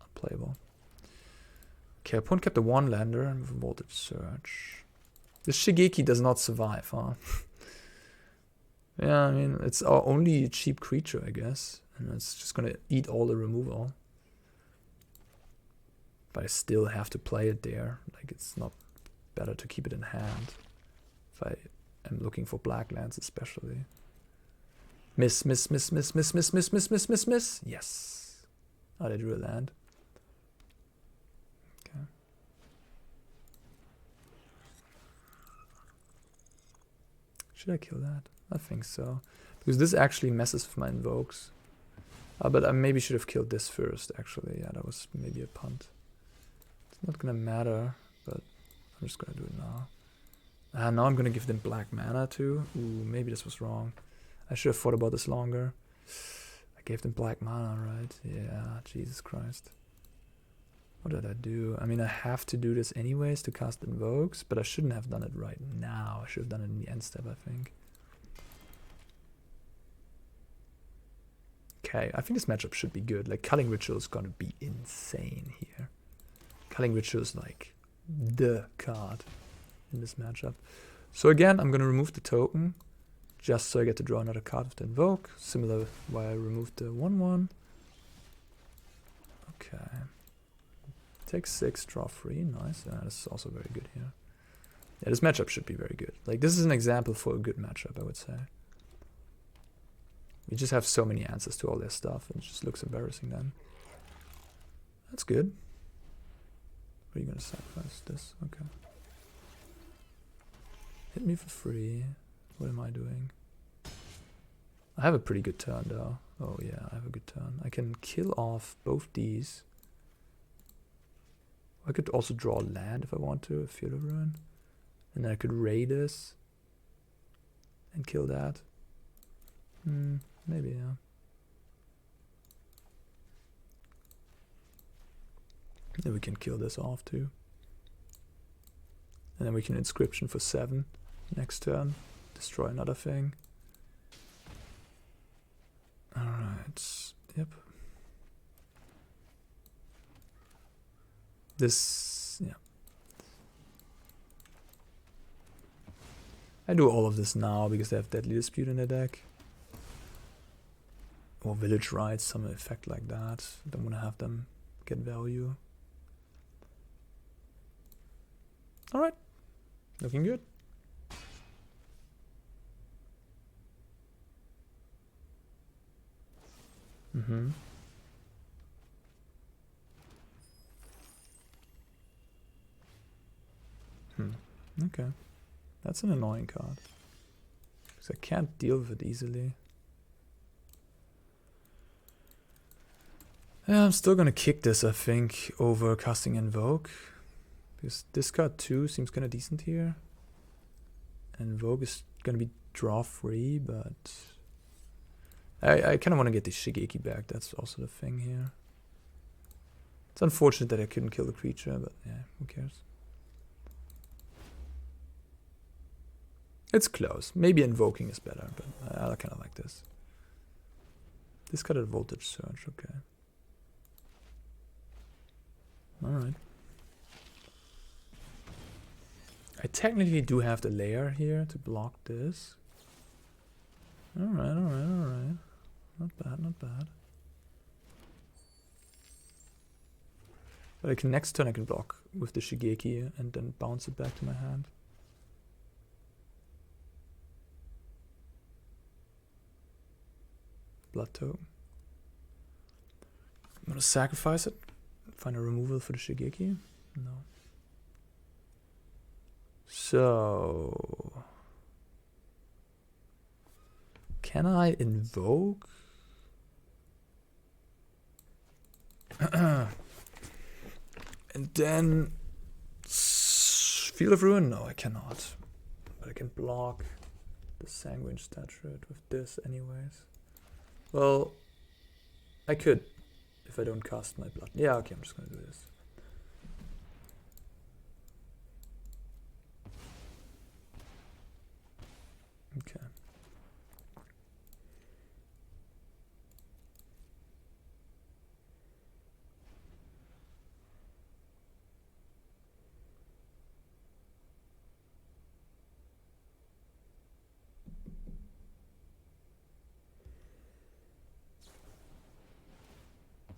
unplayable. Okay, opponent kept a 1-lander and with a Voltage Surge. This Shigeki does not survive, huh? Yeah, I mean, it's our only cheap creature, I guess. And it's just gonna eat all the removal. But I still have to play it there. Like, it's not better to keep it in hand. If I am looking for black lands especially. Miss. Yes. Oh, they drew a land. Okay. Should I kill that? I think so. Because this actually messes with my invokes. But I maybe should have killed this first, actually. Yeah, that was maybe a punt. It's not gonna matter, but I'm just gonna do it now. Now I'm gonna give them black mana too. Ooh, maybe this was wrong. I should have thought about this longer. I gave them black mana, right? Yeah, Jesus Christ. What did I do? I mean, I have to do this anyways to cast invokes, but I shouldn't have done it right now. I should have done it in the end step, I think. Okay, I think this matchup should be good. Like, Culling Ritual is gonna be insane here. Culling Ritual is like the card in this matchup. So again, I'm gonna remove the token just so I get to draw another card with the invoke. Similar why I removed the 1/1. Okay. Take 6, draw 3. Nice. Yeah, this is also very good here. Yeah, this matchup should be very good. Like, this is an example for a good matchup, I would say. We just have so many answers to all this stuff. It just looks embarrassing then. That's good. What are you gonna sacrifice? This? Okay. Hit me for free. What am I doing? I have a pretty good turn though. Oh yeah, I have a good turn. I can kill off both these. I could also draw land if I want to, a Field of Ruin. And then I could raid this. And kill that. Maybe, yeah. Then we can kill this off too. And then we can Inscription for 7 next turn. Destroy another thing. Alright. Yep. This... yeah. I do all of this now because they have Deadly Dispute in their deck. Or Village Rites, some effect like that. Don't want to have them get value. Alright. Looking good. Mm-hmm. Okay. That's an annoying card. Because I can't deal with it easily. Yeah, I'm still gonna kick this, I think, over casting Invoke. Because discard 2 seems kinda decent here. Invoke is gonna be draw free, but I kinda wanna get the Shigeki back, that's also the thing here. It's unfortunate that I couldn't kill the creature, but yeah, who cares? It's close. Maybe Invoking is better, but I kinda like this. Discarded Voltage Surge, okay. Alright. I technically do have the Lair here to block this. Alright, alright, alright. Not bad, not bad. But I can next turn I can block with the Shigeki and then bounce it back to my hand. Blood Token. I'm gonna sacrifice it. Find a removal for the Shigeki? No. So... can I invoke? And then... Field of Ruin? No, I cannot. But I can block the Sanguine Statute with this anyways. Well, I could. If I don't cast my blood. Yeah, okay, I'm just gonna do this. Okay.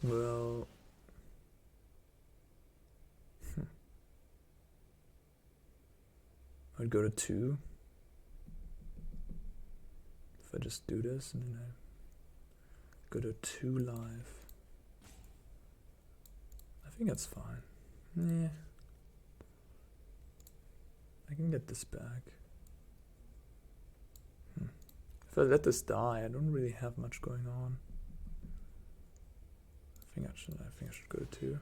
Well, I'd go to 2. If I just do this and then I go to 2 live. I think that's fine. Yeah. I can get this back. If I let this die, I don't really have much going on. I think I should go to 2.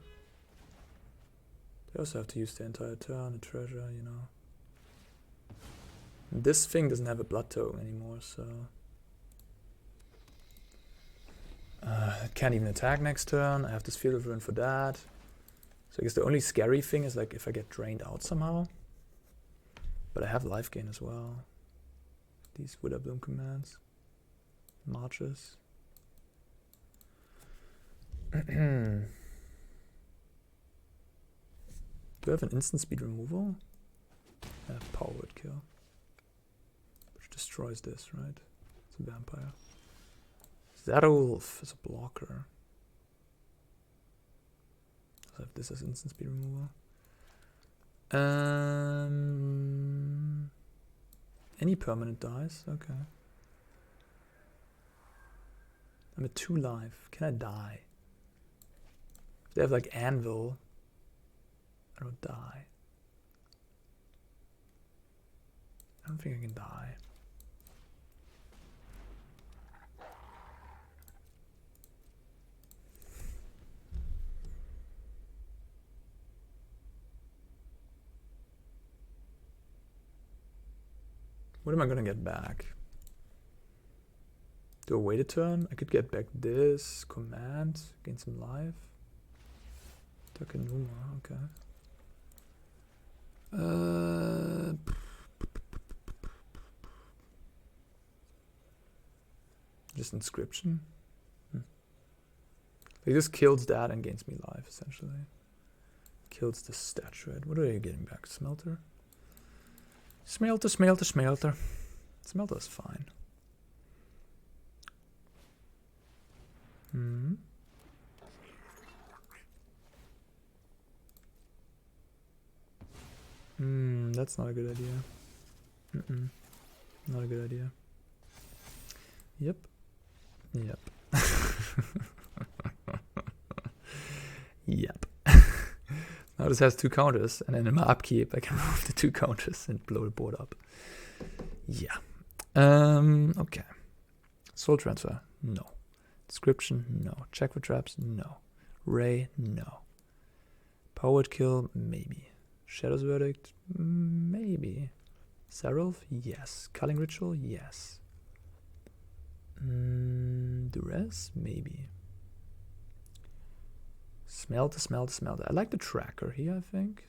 They also have to use the entire turn, the treasure, you know. And this thing doesn't have a blood token anymore, so it can't even attack next turn. I have this Field of Ruin for that. So I guess the only scary thing is like if I get drained out somehow. But I have life gain as well. These Witherbloom commands. Marches. Do I have an instant speed removal? I have Power Word Kill. Which destroys this, right? It's a vampire. Sarulf is a blocker. I have this as instant speed removal. Any permanent dies? Okay. I'm at 2 life. Can I die? If they have like Anvil, I don't die. I don't think I can die. What am I gonna get back? Do I wait a turn? I could get back this command, gain some life. Takenuma, okay. Just Inscription. Like this kills that and gains me life, essentially. Kills the statuette. What are you getting back? Smelter? Smelter. Smelter is fine. That's not a good idea. Not a good idea. Yep. Yep. Now this has 2 counters, and then in my upkeep I can remove the 2 counters and blow the board up. Yeah. Okay. Soul Transfer, no. Inscription, no. Check for traps, no. Ray, no. Powered Kill, maybe. Shadow's Verdict, maybe. Sarulf, yes. Culling Ritual, yes. Duress, maybe. Smelter. I like the tracker here, I think.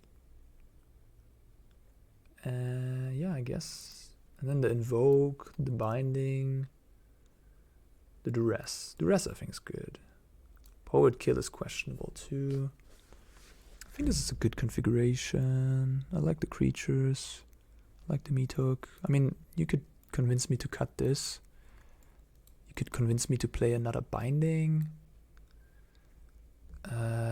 Yeah, I guess. And then the Invoke, the Binding, the Duress. Duress, I think, is good. Powered Kill is questionable, too. I think this is a good configuration. I like the creatures. I like the Meathook. I mean, you could convince me to cut this. You could convince me to play another Binding.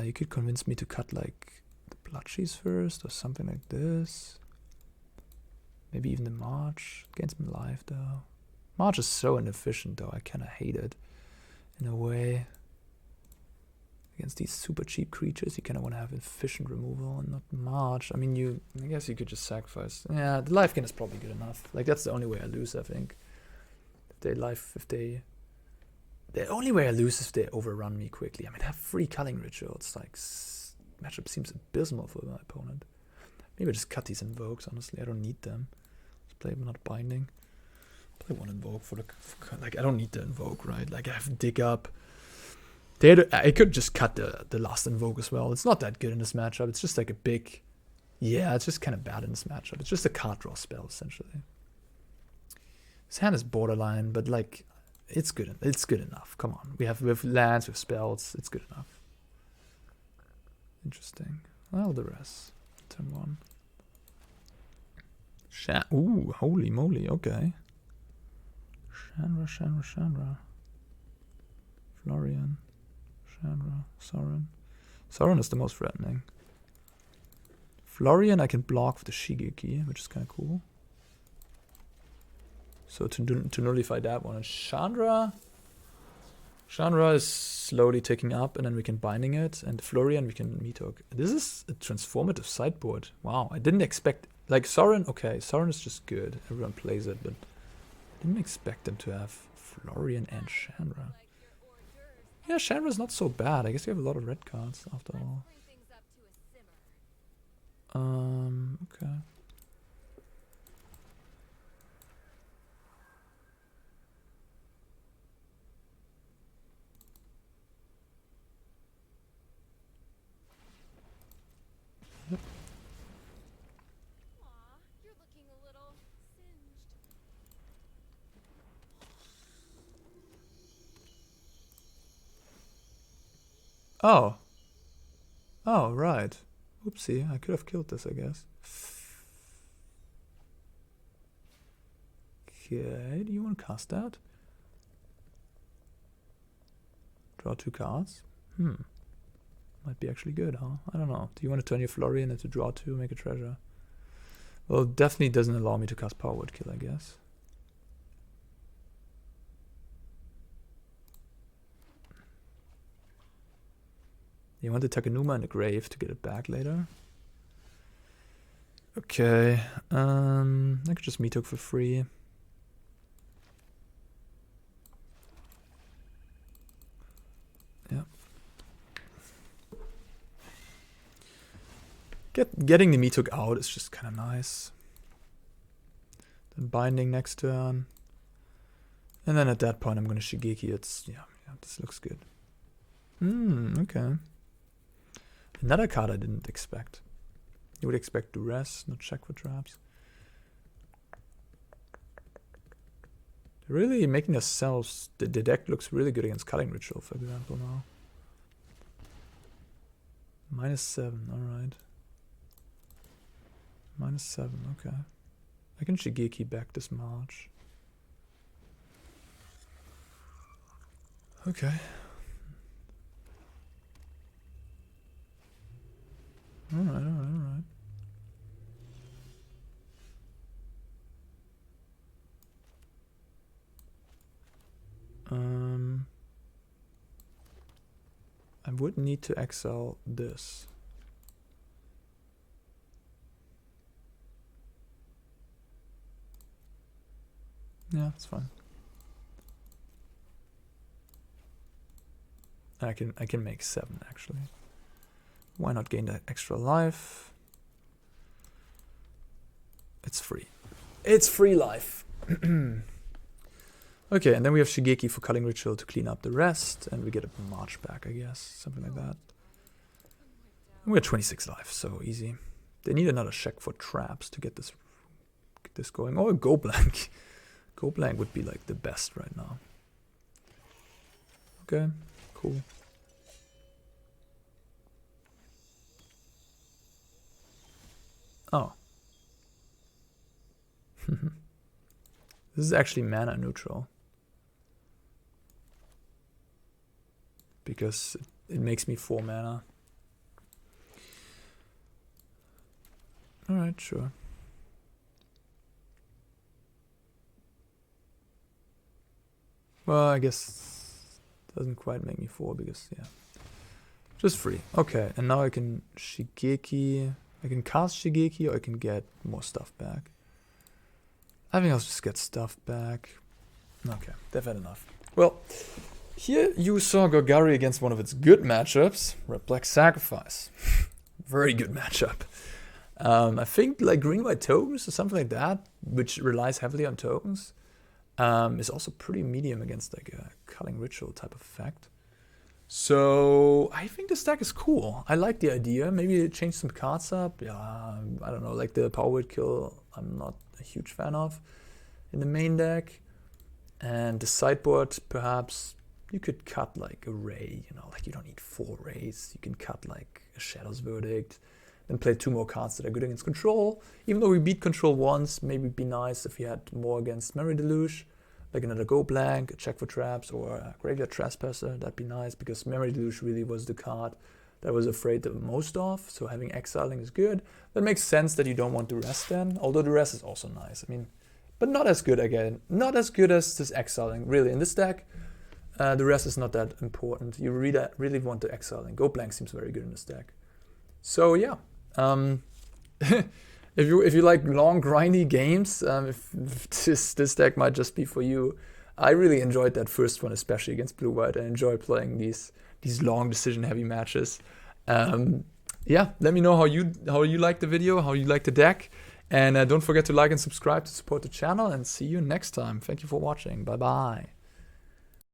You could convince me to cut like the Bloodchief first or something like this. Maybe even the March. Gains me life though. March is so inefficient though, I kinda hate it. In a way. Against these super cheap creatures, you kinda wanna have efficient removal and not March. I mean I guess you could just sacrifice. Yeah, the life gain is probably good enough. Like that's the only way I lose, I think. The only way I lose is if they overrun me quickly. I mean, I have 3 Culling Ritual. It's like, matchup seems abysmal for my opponent. Maybe I just cut these Invokes, honestly. I don't need them. Let's play another Binding. Play 1 Invoke for the... like, I don't need the Invoke, right? Like, I have Dig Up. I could just cut the last Invoke as well. It's not that good in this matchup. It's just like a big... yeah, it's just kind of bad in this matchup. It's just a card draw spell, essentially. His hand is borderline, but like... It's good enough. Come on. We have lands, we have spells. It's good enough. Interesting. Well, the rest. Turn 1. Ooh, holy moly. Okay. Chandra. Florian. Chandra. Sauron. Sauron is the most threatening. Florian I can block with the Shigeki, which is kind of cool. So to nullify that one, and Chandra is slowly ticking up, and then we can Binding it, and Florian we can Meathook. This is a transformative sideboard. Wow, I didn't expect, like Sauron, okay, Sauron is just good. Everyone plays it, but I didn't expect them to have Florian and Chandra. Yeah, Chandra is not so bad. I guess we have a lot of red cards after all. Okay. Oh. Oh, right. Oopsie, I could have killed this, I guess. Okay, do you want to cast that? Draw 2 cards? Might be actually good, huh? I don't know. Do you want to turn your Florian into draw 2, make a treasure? Well, it definitely doesn't allow me to cast Power Word Kill, I guess. You want the Takenuma in the grave to get it back later? Okay. I could just Meathook for free. Yeah. Getting the Meathook out is just kind of nice. Then Binding next turn. And then at that point I'm going to Shigeki. It's, yeah, this looks good. Okay. Another card I didn't expect. You would expect Duress, not check for traps. They're really making themselves... The deck looks really good against Culling Ritual, for example, now. -7, alright. -7, okay. I can Shigeki back this March. Okay. Alright. I would need to exile this. Yeah, that's fine. I can make 7 actually. Why not gain that extra life? It's free. It's free life. Okay, and then we have Shigeki for Culling Ritual to clean up the rest, and we get a March back, I guess, something like that. And we have 26 life, so easy. They need another check for traps to get this going. Or a Go Blank. Go Blank would be like the best right now. Okay, cool. Oh. This is actually mana neutral. Because it makes me 4 mana. Alright, sure. Well, I guess it doesn't quite make me 4 because, yeah. Just free. Okay, and now I can Shigeki. I can cast Shigeki or I can get more stuff back. I think I'll just get stuff back. Okay, they've had enough. Well, here you saw Golgari against one of its good matchups, Red Black Sacrifice. Very good matchup. I think like green-white tokens or something like that, which relies heavily on tokens, is also pretty medium against like a Culling Ritual type of effect. So I think this deck is cool. I like the idea. Maybe change some cards up. Yeah, I don't know, like the Power Word Kill I'm not a huge fan of in the main deck. And the sideboard, perhaps you could cut like a Ray, you know, like you don't need 4 Rays. You can cut like a Shadow's Verdict, then play 2 more cards that are good against control. Even though we beat control once, maybe it'd be nice if we had more against Memory Deluge, like another Go Blank, a check for traps, or a Graveyard Trespasser. That'd be nice because Memory Deluge really was the card that I was afraid the most of. So having exiling is good. That makes sense that you don't want Duress then, although Duress is also nice. I mean, but not as good again. Not as good as this exiling. Really, in this deck, the rest is not that important. You really want to exiling. Go Blank seems very good in this deck. So yeah, if you like long grindy games, if this deck might just be for you. I really enjoyed that first one, especially against Blue White. I enjoy playing these long decision heavy matches. Yeah, let me know how you like the video, how you like the deck. And don't forget to like and subscribe to support the channel, and see you next time. Thank you for watching. Bye bye.